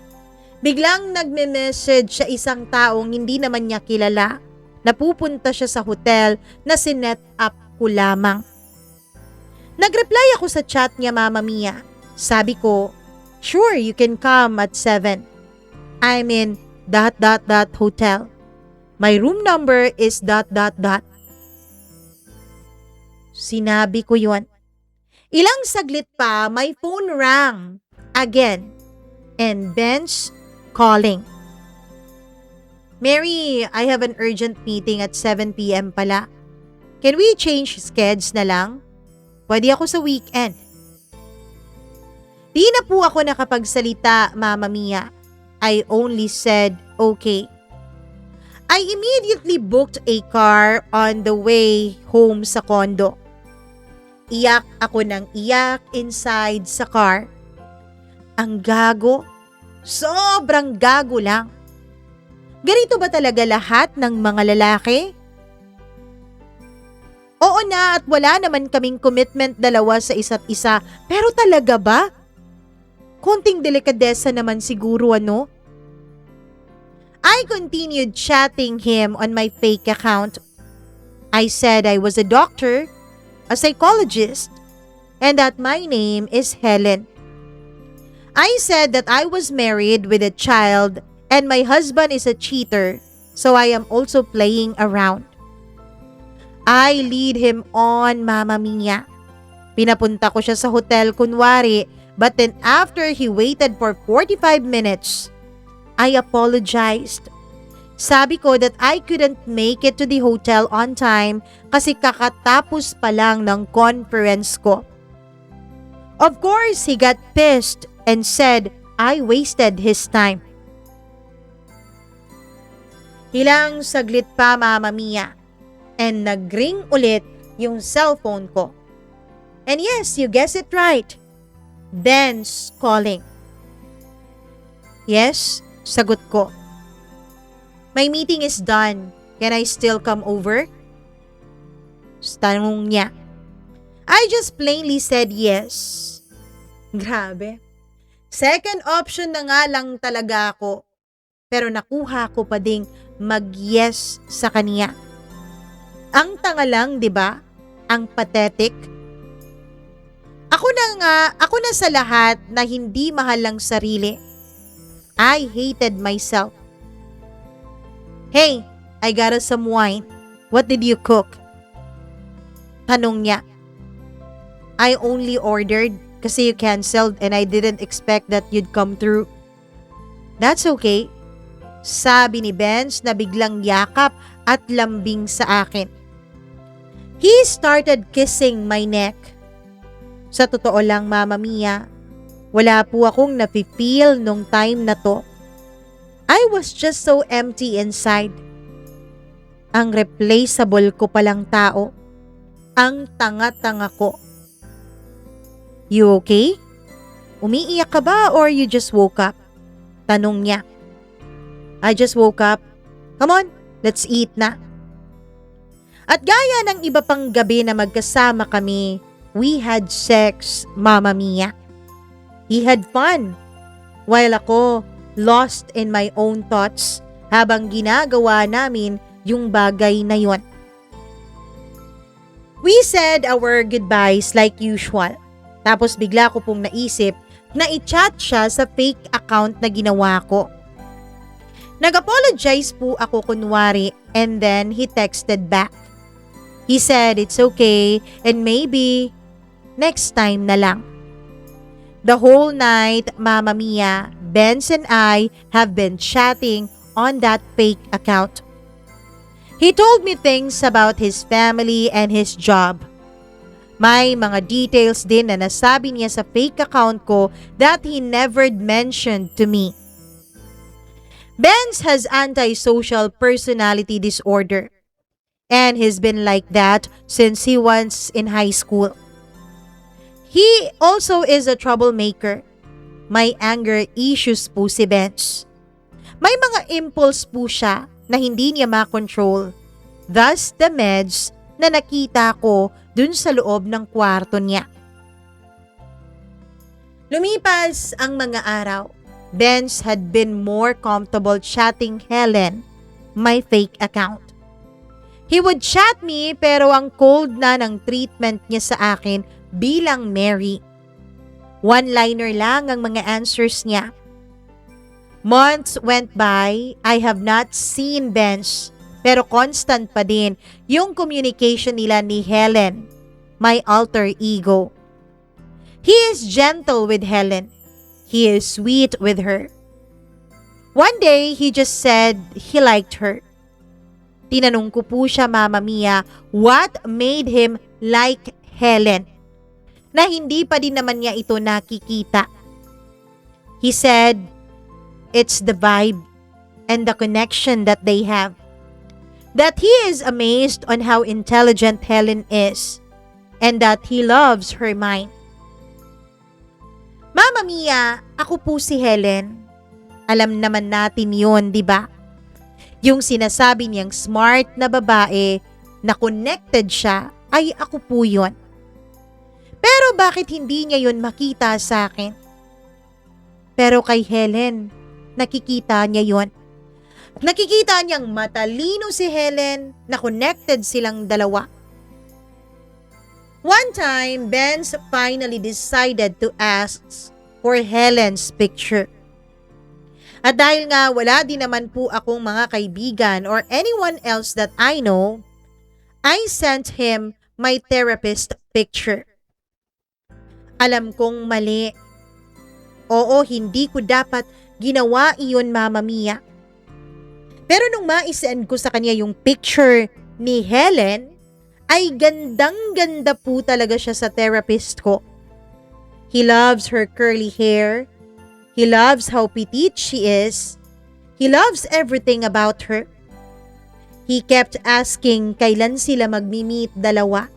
Biglang nagme-message sa isang taong hindi naman niya kilala. Napupunta siya sa hotel na sinet up ko lamang. Nag-reply ako sa chat niya, Mama Mia. Sabi ko, sure, you can come at 7. I'm in ... hotel. My room number is ... Sinabi ko yun. Ilang saglit pa, my phone rang. Again. And Benz calling. Mary, I have an urgent meeting at 7 p.m. pala. Can we change schedules na lang? Pwede ako sa weekend. Di na po ako nakapagsalita, Mama Mia. I only said, okay. I immediately booked a car on the way home sa condo. Iyak ako ng iyak inside sa car. Ang gago. Sobrang gago lang. Ganito ba talaga lahat ng mga lalaki? Oo na at wala naman kaming commitment dalawa sa isa't isa. Pero talaga ba? Konting delikadesa naman siguro ano? I continued chatting him on my fake account. I said I was a doctor, a psychologist, and that my name is Helen. I said that I was married with a child and my husband is a cheater, so I am also playing around. I lead him on, Mama Mia. Pinapunta ko siya sa hotel kunwari, but then after he waited for 45 minutes, I apologized. Sabi ko that I couldn't make it to the hotel on time kasi kakatapos pa lang ng conference ko. Of course, he got pissed and said I wasted his time. Ilang saglit pa, Mama Mia, and nag-ring ulit yung cellphone ko. And yes, you guessed it right. Ben's calling. Yes, sagot ko. My meeting is done. Can I still come over? Tanong niya. I just plainly said yes. Grabe. Second option na nga lang talaga ako. Pero nakuha ko pa ding mag-yes sa kanya. Ang tanga lang, 'di ba? Ang pathetic. Ako na sa lahat na hindi mahal ang sarili. I hated myself. Hey, I got us some wine. What did you cook? Tanong niya. I only ordered kasi you canceled and I didn't expect that you'd come through. That's okay. Sabi ni Benz na biglang yakap at lambing sa akin. He started kissing my neck. Sa totoo lang, Mama Mia, wala po akong nafe-feel nung time na to. I was just so empty inside. Ang replaceable ko palang tao. Ang tanga-tanga ko. You okay? Umiiyak ka ba or you just woke up? Tanong niya. I just woke up. Come on, let's eat na. At gaya ng iba pang gabi na magkasama kami, we had sex, Mama Mia. He had fun. While ako, lost in my own thoughts habang ginagawa namin yung bagay na yon. We said our goodbyes like usual. Tapos bigla ko pong naisip na i-chat siya sa fake account na ginawa ko. Nag-apologize po ako kunwari and then he texted back. He said it's okay and maybe next time na lang. The whole night, Mama Mia, Benz and I have been chatting on that fake account. He told me things about his family and his job. May mga details din na nasabi niya sa fake account ko that he never mentioned to me. Benz has antisocial personality disorder. And he's been like that since he was in high school. He also is a troublemaker. May anger issues po si Benz. May mga impulse po siya na hindi niya makontrol. Thus the meds na nakita ko dun sa loob ng kwarto niya. Lumipas ang mga araw. Benz had been more comfortable chatting Helen, my fake account. He would chat me pero ang cold na ng treatment niya sa akin bilang Mary. One-liner lang ang mga answers niya. Months went by, I have not seen Benz, pero constant pa din yung communication nila ni Helen, my alter ego. He is gentle with Helen. He is sweet with her. One day, he just said he liked her. Tinanong ko po siya, Mama Mia, what made him like Helen? Na hindi pa din naman niya ito nakikita. He said, it's the vibe and the connection that they have. That he is amazed on how intelligent Helen is and that he loves her mind. Mama Mia, ako po si Helen. Alam naman natin yun, di ba? Yung sinasabi niyang smart na babae na connected siya ay ako po yun. Pero bakit hindi niya yun makita sa akin? Pero kay Helen, nakikita niya yun. Nakikita niyang matalino si Helen na connected silang dalawa. One time, Benz finally decided to ask for Helen's picture. At dahil nga wala din naman po akong mga kaibigan or anyone else that I know, I sent him my therapist picture. Alam kong mali. Oo, hindi ko dapat ginawa iyon, Mama Mia. Pero nung ma-send ko sa kanya yung picture ni Helen, ay gandang-ganda po talaga siya sa therapist ko. He loves her curly hair. He loves how petite she is. He loves everything about her. He kept asking kailan sila magmi-meet dalawa.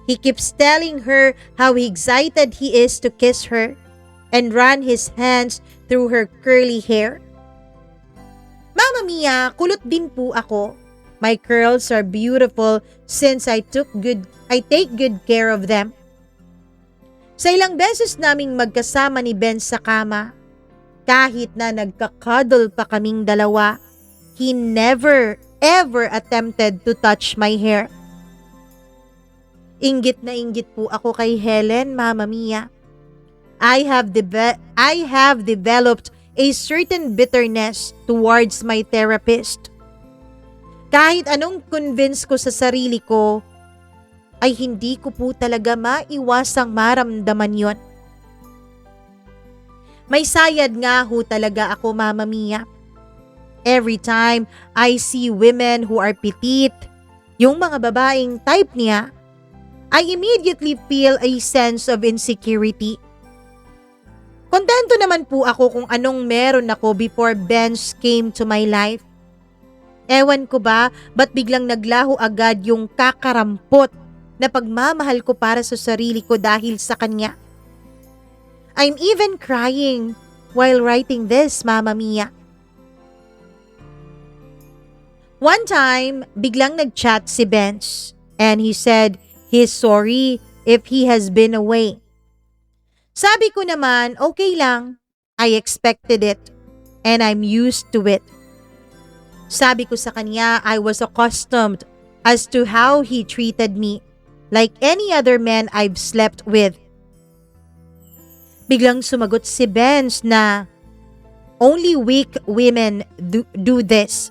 He keeps telling her how excited he is to kiss her and run his hands through her curly hair. Mama Mia, kulot din po ako. My curls are beautiful since I take good care of them. Sa ilang beses naming magkasama ni Ben sa kama, kahit na nagka-cuddle pa kaming dalawa, he never ever attempted to touch my hair. Inggit na inggit po ako kay Helen, Mama Mia. I have developed a certain bitterness towards my therapist. Kahit anong convince ko sa sarili ko, ay hindi ko po talaga maiwasang maramdaman yon. May sayad nga ho talaga ako, Mama Mia. Every time I see women who are petite, yung mga babaeng type niya, I immediately feel a sense of insecurity. Kontento naman po ako kung anong meron ako before Benz came to my life. Ewan ko ba, ba't biglang naglaho agad yung kakarampot na pagmamahal ko para sa sarili ko dahil sa kanya. I'm even crying while writing this, Mama Mia. One time, biglang nag-chat si Benz and he said he's sorry if he has been away. Sabi ko naman, okay lang. I expected it and I'm used to it. Sabi ko sa kanya, I was accustomed as to how he treated me, like any other man I've slept with. Biglang sumagot si Benz na only weak women do this.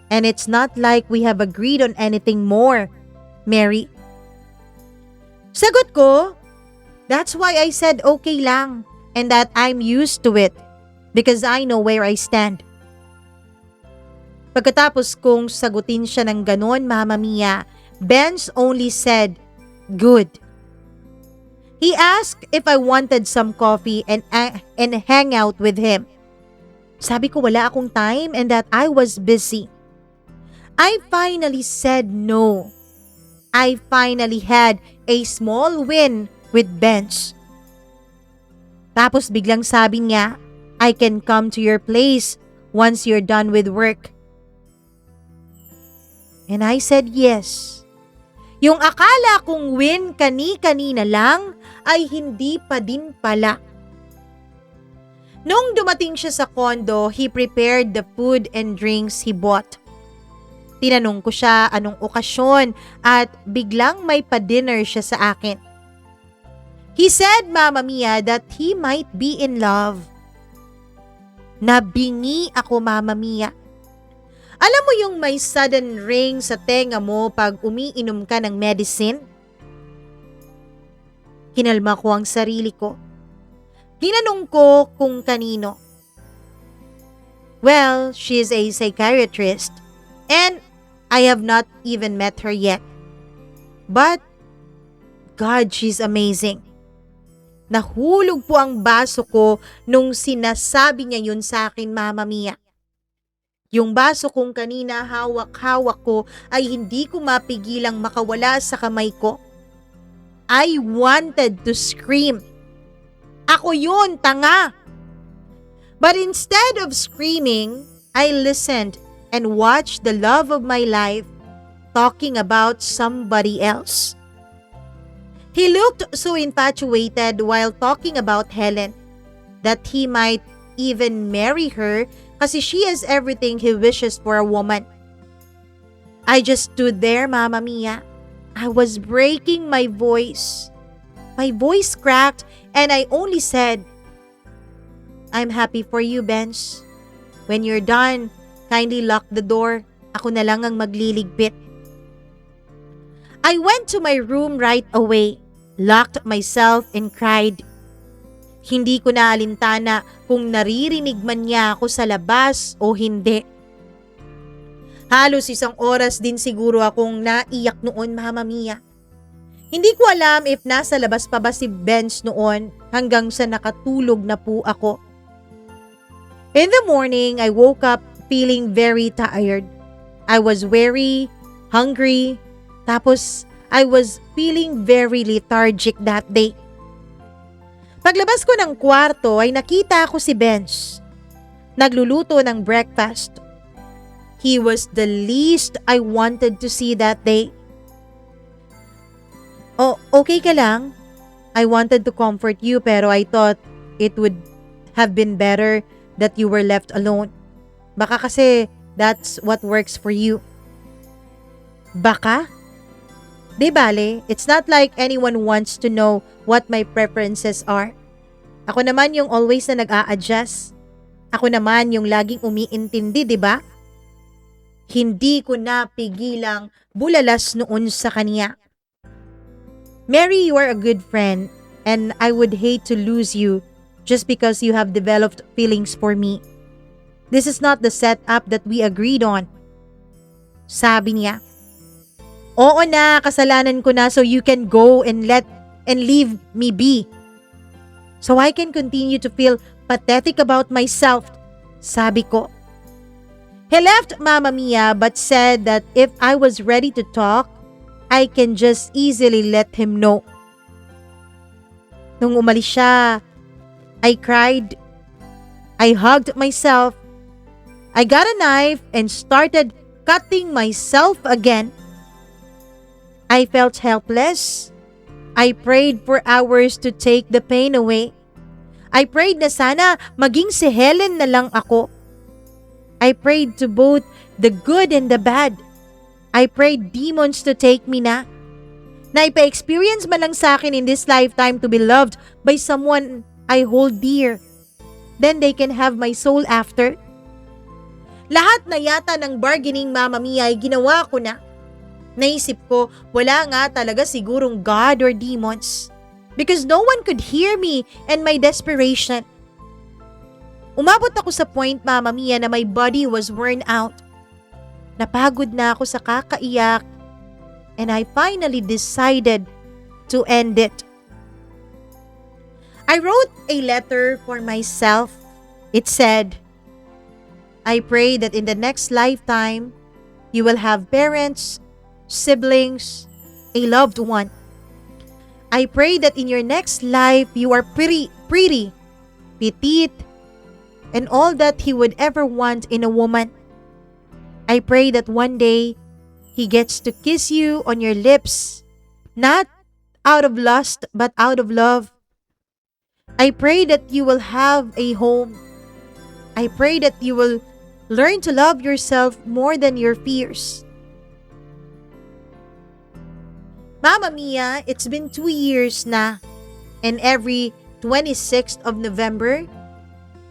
And it's not like we have agreed on anything more, Mary. Sagot ko, that's why I said okay lang and that I'm used to it because I know where I stand. Pagkatapos kong sagutin siya ng ganon, Mama Mia, Benz only said, good. He asked if I wanted some coffee and hang out with him. Sabi ko wala akong time and that I was busy. I finally said no. I finally had a small win with Benz. Tapos biglang sabi niya, I can come to your place once you're done with work. And I said yes. Yung akala kong win kani-kanina lang ay hindi pa din pala. Nung dumating siya sa condo, he prepared the food and drinks he bought. Tinanong ko siya anong okasyon at biglang may pa-dinner siya sa akin. He said, Mama Mia, that he might be in love. Nabingi ako, Mama Mia. Alam mo yung may sudden ring sa tenga mo pag umiinom ka ng medicine? Kinalma ko ang sarili ko. Tinanong ko kung kanino. Well, she is a psychiatrist and I have not even met her yet. But, God, she's amazing. Nahulog po ang baso ko nung sinasabi niya yun sa akin, Mama Mia. Yung baso kong kanina hawak-hawak ko ay hindi ko mapigilang makawala sa kamay ko. I wanted to scream. Ako yun, tanga! But instead of screaming, I listened and watched the love of my life talking about somebody else. He looked so infatuated while talking about Helen that he might even marry her kasi she has everything he wishes for a woman. I just stood there, Mama Mia. I was breaking my voice. My voice cracked and I only said, "I'm happy for you, Benz. When you're done, kindly lock the door. Ako na lang ang magliligpit." I went to my room right away, locked myself and cried. Hindi ko na alintana kung naririnig man niya ako sa labas o hindi. Halos 1 oras din siguro akong naiyak noon, Mama Mia. Hindi ko alam if nasa labas pa ba si Benz noon hanggang sa nakatulog na po ako. In the morning, I woke up feeling very tired. I was weary, hungry, tapos I was feeling very lethargic that day. Paglabas ko ng kwarto ay nakita ko si Benz. Nagluluto ng breakfast. He was the least I wanted to see that day. "Oh, okay ka lang? I wanted to comfort you pero I thought it would have been better that you were left alone. Baka kasi that's what works for you." Baka? Di bale, it's not like anyone wants to know what my preferences are. Ako naman yung always na nag-a-adjust. Ako naman yung laging umiintindi, di ba? Hindi ko na pigilang bulalas noon sa kanya. "Mary, you are a good friend and I would hate to lose you just because you have developed feelings for me. This is not the setup that we agreed on." Sabi niya. "Oo na, kasalanan ko na so you can go and leave me be. So I can continue to feel pathetic about myself," sabi ko. He left, Mama Mia, but said that if I was ready to talk, I can just easily let him know. Nung umalis siya, I cried. I hugged myself. I got a knife and started cutting myself again. I felt helpless. I prayed for hours to take the pain away. I prayed na sana maging si Helen na lang ako. I prayed to both the good and the bad. I prayed demons to take me na. Na ipa-experience man lang sa akin in this lifetime to be loved by someone I hold dear. Then they can have my soul after. Lahat na yata ng bargaining, Mama Mia, ay ginawa ko na. Naisip ko, wala nga talaga sigurong God or demons. Because no one could hear me and my desperation. Umabot ako sa point, Mama Mia, na my body was worn out. Napagod na ako sa kakaiyak and I finally decided to end it. I wrote a letter for myself. It said, "I pray that in the next lifetime, you will have parents, siblings, a loved one. I pray that in your next life, you are pretty, petite, and all that he would ever want in a woman. I pray that one day, he gets to kiss you on your lips, not out of lust, but out of love. I pray that you will have a home. I pray that you will learn to love yourself more than your fears." Mama Mia, it's been 2 years na, and every 26th of November,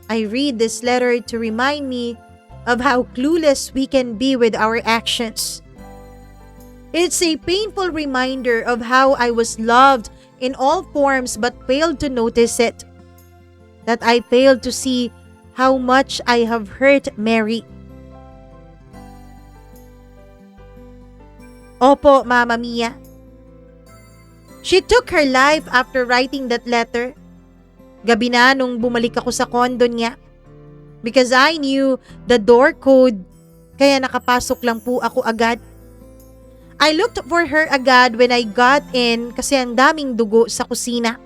I read this letter to remind me of how clueless we can be with our actions. It's a painful reminder of how I was loved in all forms but failed to notice it. That I failed to see how much I have hurt Mary. Opo, Mama Mia. She took her life after writing that letter. Gabi na nung bumalik ako sa condo niya. Because I knew the door code, kaya nakapasok lang po ako agad. I looked for her agad when I got in kasi ang daming dugo sa kusina.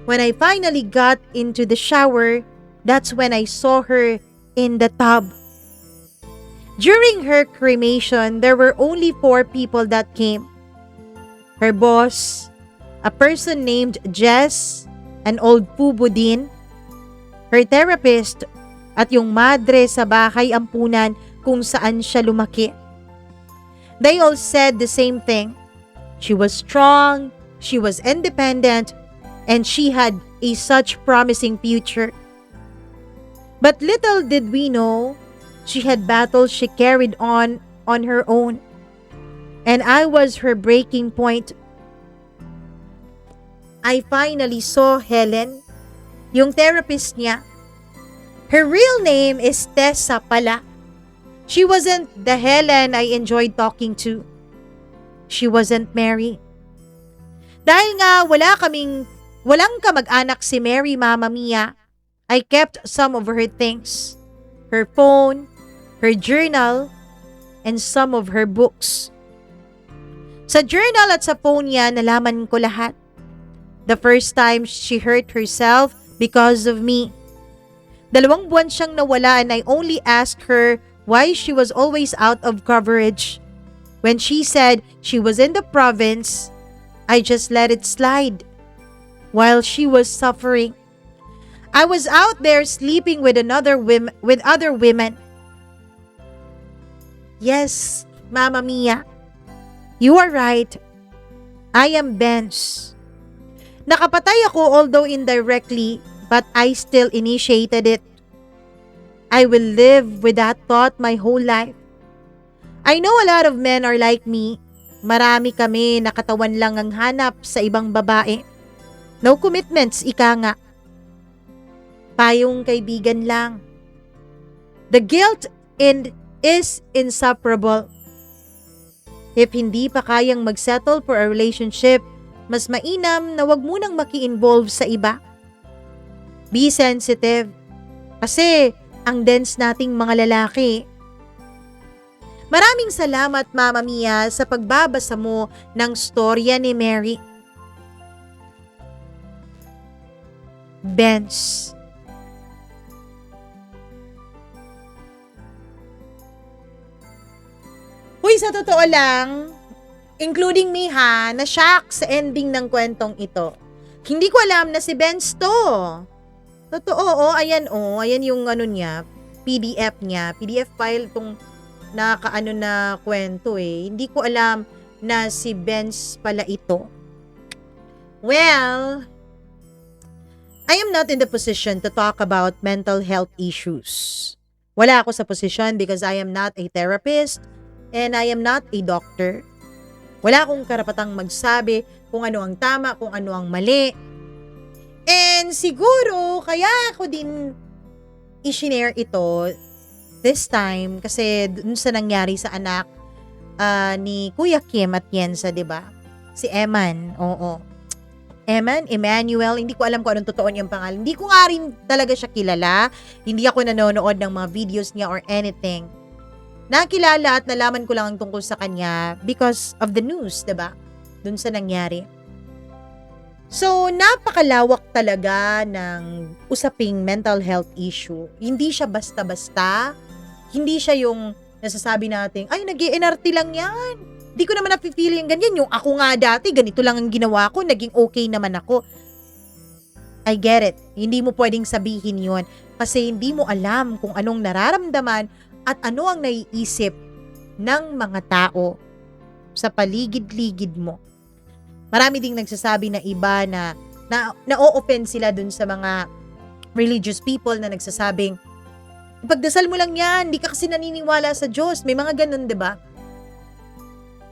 When I finally got into the shower, that's when I saw her in the tub. During her cremation, there were only 4 people that came. Her boss, a person named Jess, an old pubo din, her therapist, at yung madre sa bahay ampunan kung saan siya lumaki. They all said the same thing. She was strong, she was independent, and she had a such promising future. But little did we know, she had battles she carried on her own. And I was her breaking point. I finally saw Helen, yung therapist niya. Her real name is Tessa pala. She wasn't the Helen I enjoyed talking to. She wasn't Mary. Dahil nga walang kamag-anak si Mary, Mama Mia, I kept some of her things. Her phone, her journal, and some of her books. Sa journal at sa phone niya, nalaman ko lahat. The first time she hurt herself because of me. 2 buwan siyang nawala and I only asked her why she was always out of coverage. When she said she was in the province, I just let it slide. While she was suffering, I was out there sleeping with other women. Yes, Mama Mia, you are right. I am Benz. Nakapatay ako although indirectly, but I still initiated it. I will live with that thought my whole life. I know a lot of men are like me. Marami kami na katawan lang ang hanap sa ibang babae. No commitments, ika nga. Payong kaibigan lang. The guilt is insufferable. If hindi pa kayang magsettle for a relationship, mas mainam na wag munang maki-involve sa iba. Be sensitive. Kasi ang dense nating mga lalaki. Maraming salamat, Mama Mia, sa pagbabasa mo ng storya ni Mary. Benz. Uy, sa totoo lang, including me ha, na-shock sa ending ng kwentong ito. Hindi ko alam na si Benz to. Totoo, ayan yung niya, PDF niya, PDF file tong nakaano na kwento eh. Hindi ko alam na si Benz pala ito. Well, I am not in the position to talk about mental health issues. Wala ako sa posisyon because I am not a therapist and I am not a doctor. Wala akong karapatang magsabi kung ano ang tama, kung ano ang mali. And siguro, kaya ako din i-share ito this time kasi dun sa nangyari sa anak ni Kuya Kim at Yensa, diba? Si Eman, oo. Emmanuel, hindi ko alam kung anong totoo niyang pangalan. Hindi ko nga rin talaga siya kilala. Hindi ako nanonood ng mga videos niya or anything. Nakilala at nalaman ko lang ang tungkol sa kanya because of the news, diba? Dun sa nangyari. So, napakalawak talaga ng usaping mental health issue. Hindi siya basta-basta. Hindi siya yung nasasabi natin, ay, nag-i-NRT lang yan. Hindi ko naman napipili yung ganyan. Yung ako nga dati, ganito lang ang ginawa ko, naging okay naman ako. I get it. Hindi mo pwedeng sabihin yun kasi hindi mo alam kung anong nararamdaman at ano ang naiisip ng mga tao sa paligid-ligid mo. Marami ding nagsasabi na iba na na-o-offend sila dun sa mga religious people na nagsasabing, ipagdasal mo lang yan, hindi ka kasi naniniwala sa Diyos. May mga ganun, diba?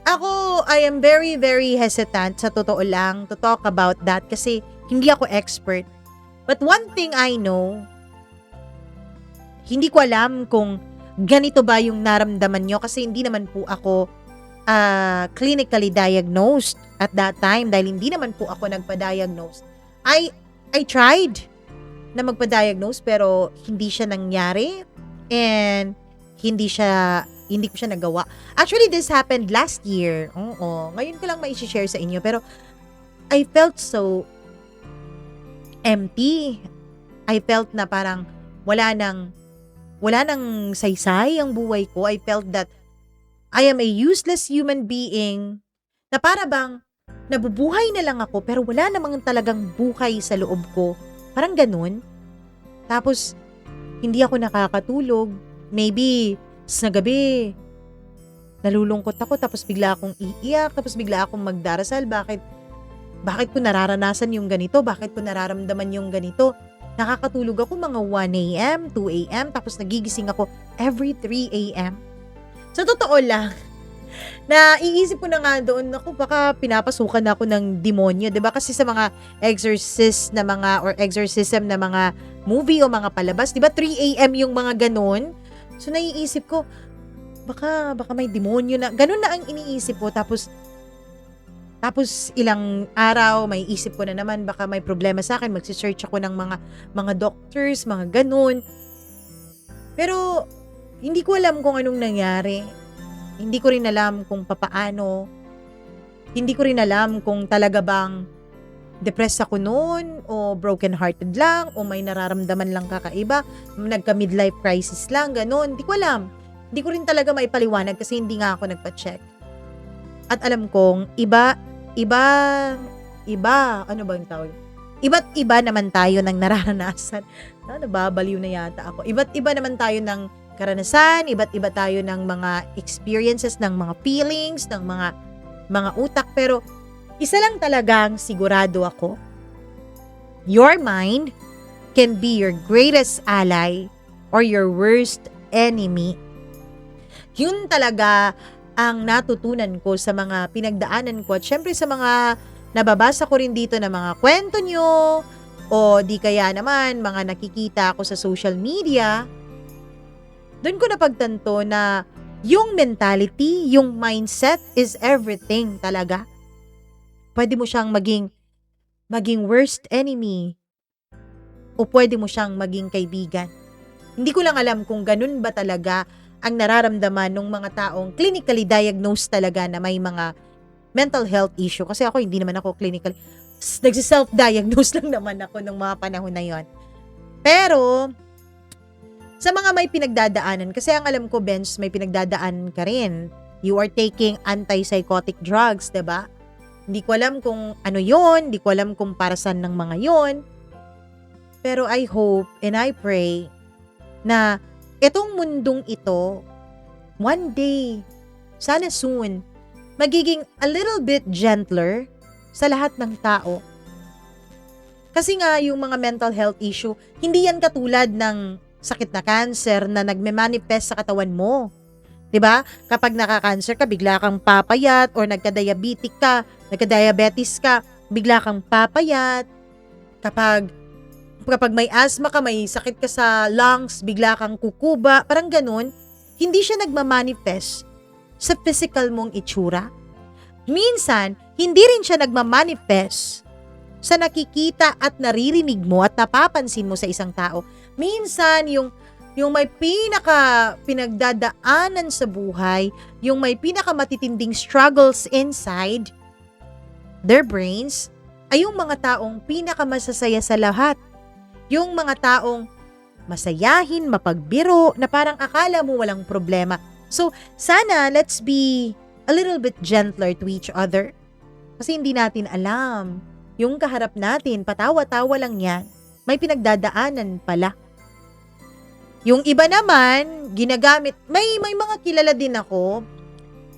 Ako, I am very, very hesitant sa totoo lang to talk about that kasi hindi ako expert. But one thing I know, hindi ko alam kung ganito ba yung naramdaman nyo kasi hindi naman po ako clinically diagnosed at that time dahil hindi naman po ako nagpa-diagnose. I tried na magpa-diagnose pero hindi siya nangyari and hindi ko siya nagawa. Actually, this happened last year. Oo. Ngayon ko lang mai-share sa inyo pero I felt so empty. I felt na parang wala nang wala nang saysay ang buhay ko. I felt that I am a useless human being na para bang nabubuhay na lang ako pero wala namang talagang buhay sa loob ko. Parang ganun. Tapos, hindi ako nakakatulog. Maybe, sa gabi, nalulungkot ako tapos bigla akong iiyak, tapos bigla akong magdarasal. Bakit ko nararanasan yung ganito? Bakit ko nararamdaman yung ganito? Nakakatulog ako mga 1 a.m., 2 a.m., tapos nagigising ako every 3 a.m. Sa totoo lang, naiisip ko na nga doon, ako baka pinapasukan ako ng demonyo, 'di ba? Kasi sa mga exorcist na mga or exorcism na mga movie o mga palabas, 'di ba 3 a.m. yung mga ganun? So naiisip ko, baka may demonyo na. Ganun na ang iniisip ko. Tapos ilang araw may isip ko na naman baka may problema sa akin, magse-search ako ng mga doctors, mga ganun. Pero hindi ko alam kung anong nangyari. Hindi ko rin alam kung papaano. Hindi ko rin alam kung talaga bang depressed ako noon o broken hearted lang o may nararamdaman lang kakaiba, nagka midlife crisis lang, ganun. Hindi ko alam. Hindi ko rin talaga maipaliwanag kasi hindi nga ako nagpa-check. At alam kong iba, ano ba yung tawag? Iba't iba naman tayo ng nararanasan. Nababaliw na yata ako. Iba't iba naman tayo ng karanasan, iba't iba tayo ng mga experiences, ng mga feelings, ng mga utak. Pero isa lang talagang sigurado ako. Your mind can be your greatest ally or your worst enemy. Yun talaga ang natutunan ko sa mga pinagdaanan ko at syempre sa mga nababasa ko rin dito na mga kwento nyo o di kaya naman mga nakikita ako sa social media. Doon ko napagtanto na yung mentality, yung mindset is everything talaga. Pwede mo siyang maging worst enemy o pwede mo siyang maging kaibigan. Hindi ko lang alam kung ganun ba talaga ang nararamdaman ng mga taong clinically diagnosed talaga na may mga mental health issue. Kasi ako, hindi naman ako clinical. Nagsi-self-diagnose lang naman ako nung mga panahon na yon. Pero, sa mga may pinagdadaanan, kasi ang alam ko, Benz, may pinagdadaanan ka rin. You are taking antipsychotic drugs, diba? Hindi ko alam kung ano yon, hindi ko alam kung para saan ng mga yon. Pero I hope and I pray na itong mundong ito, one day, sana soon, magiging a little bit gentler sa lahat ng tao. Kasi nga, yung mga mental health issue, hindi yan katulad ng sakit na cancer na nagme-manifest sa katawan mo. 'Di ba? Kapag naka-cancer ka, bigla kang papayat or nagka-diabetes ka, bigla kang papayat. Kapag may asthma ka, may sakit ka sa lungs, bigla kang kukuba, parang ganun. Hindi siya nagma-manifest sa physical mong itsura. Minsan, hindi rin siya nagma-manifest sa nakikita at naririnig mo at napapansin mo sa isang tao. Minsan, yung may pinagdadaanan sa buhay, yung may pinakamatitinding struggles inside their brains, ay yung mga taong pinakamasasaya sa lahat. Yung mga taong masayahin, mapagbiro, na parang akala mo walang problema. So, sana let's be a little bit gentler to each other. Kasi hindi natin alam. Yung kaharap natin, patawa-tawa lang yan. May pinagdadaanan pala. Yung iba naman, ginagamit, may mga kilala din ako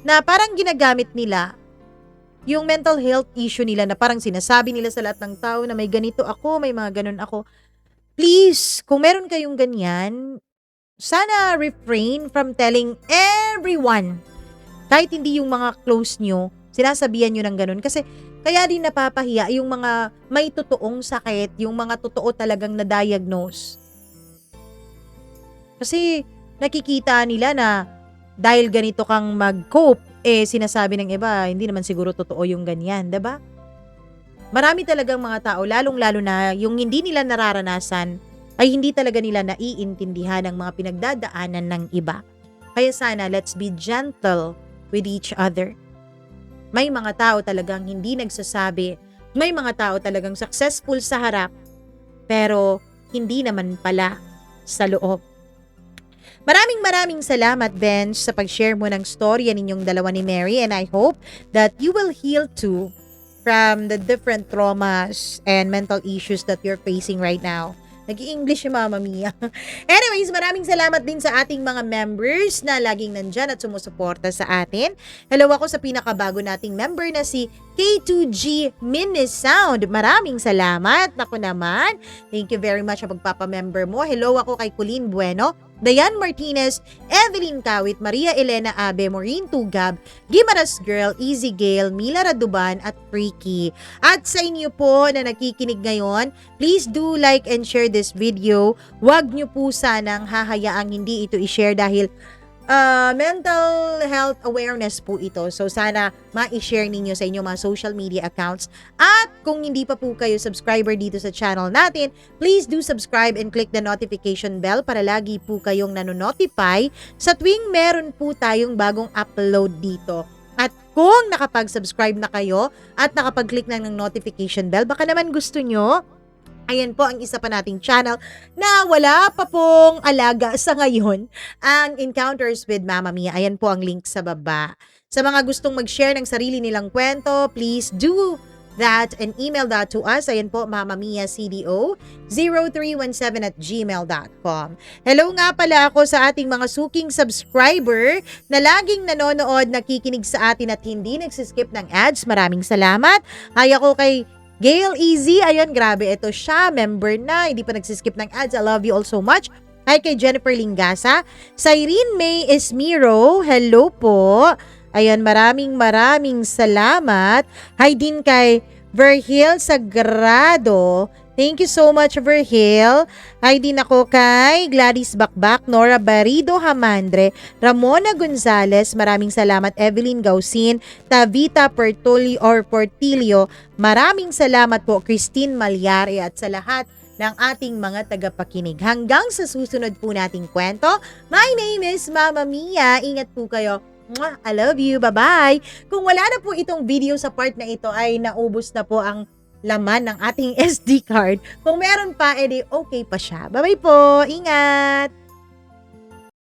na parang ginagamit nila yung mental health issue nila na parang sinasabi nila sa lahat ng tao na may ganito ako, may mga ganun ako. Please, kung meron kayong ganyan, sana refrain from telling everyone. Kahit hindi yung mga close nyo, sinasabihan nyo ng ganun. Kasi kaya din napapahiya yung mga may totoong sakit, yung mga totoo talagang na-diagnose. Kasi nakikita nila na dahil ganito kang mag-cope, sinasabi ng iba, hindi naman siguro totoo yung ganyan, diba? Marami talagang mga tao, lalong-lalo na yung hindi nila nararanasan, ay hindi talaga nila naiintindihan ang mga pinagdadaanan ng iba. Kaya sana, let's be gentle with each other. May mga tao talagang hindi nagsasabi, may mga tao talagang successful sa harap, pero hindi naman pala sa loob. Maraming salamat, Benj, sa pag-share mo ng storya ninyong dalawa ni Mary, and I hope that you will heal too from the different traumas and mental issues that you're facing right now. Nag-i-English si Mama Mia. Anyways, maraming salamat din sa ating mga members na laging nandyan at sumusuporta sa atin. Hello ako sa pinakabago nating member na si K2G Mini Sound. Maraming salamat. Ako naman. Thank you very much sa pagpapamember mo. Hello ako kay Colleen Bueno, Dayan Martinez, Evelyn Kawit, Maria Elena Abe, Maureen Tugab, Gimaras Girl, Easy Gale, Mila Raduban at Freaky. At sa inyo po na nakikinig ngayon, please do like and share this video. Huwag nyo po sanang hahayaang hindi ito i-share dahil mental health awareness po ito. So sana ma-share ninyo sa inyong mga social media accounts. At kung hindi pa po kayo subscriber dito sa channel natin, please do subscribe and click the notification bell para lagi po kayong nanonotify sa tuwing meron po tayong bagong upload dito. At kung nakapag-subscribe na kayo at nakapag-click na ng notification bell, baka naman gusto nyo, ayan po ang isa pa nating channel na wala pa pong alaga sa ngayon, ang Encounters with Mama Mia. Ayan po ang link sa baba. Sa mga gustong mag-share ng sarili nilang kwento, please do that and email that to us. Ayan po, mamamiacdo0317@gmail.com. Hello nga pala ako sa ating mga suking subscriber na laging nanonood, nakikinig sa atin at hindi nagsiskip ng ads. Maraming salamat. Hay ako kay Gail Easy, ayun, grabe, ito siya, member na, hindi pa nagsiskip ng ads. I love you all so much. Hi kay Jennifer Lingasa, Cyrene May Esmiro, hello po. Ayun, maraming salamat. Hi din kay Verhil Sagrado. Thank you so much, Verhil. Hi din ako kay Gladys Bakbak, Nora Barido Hamandre, Ramona Gonzalez, maraming salamat, Evelyn Gausin, Tavita Portilio, maraming salamat po, Christine Malyari, at sa lahat ng ating mga tagapakinig. Hanggang sa susunod po nating kwento, my name is Mama Mia. Ingat po kayo. Mwah! I love you. Bye-bye. Kung wala na po itong video sa part na ito ay naubos na po ang laman ng ating SD card. Kung meron pa, edi okay pa siya. Bye-bye po. Ingat!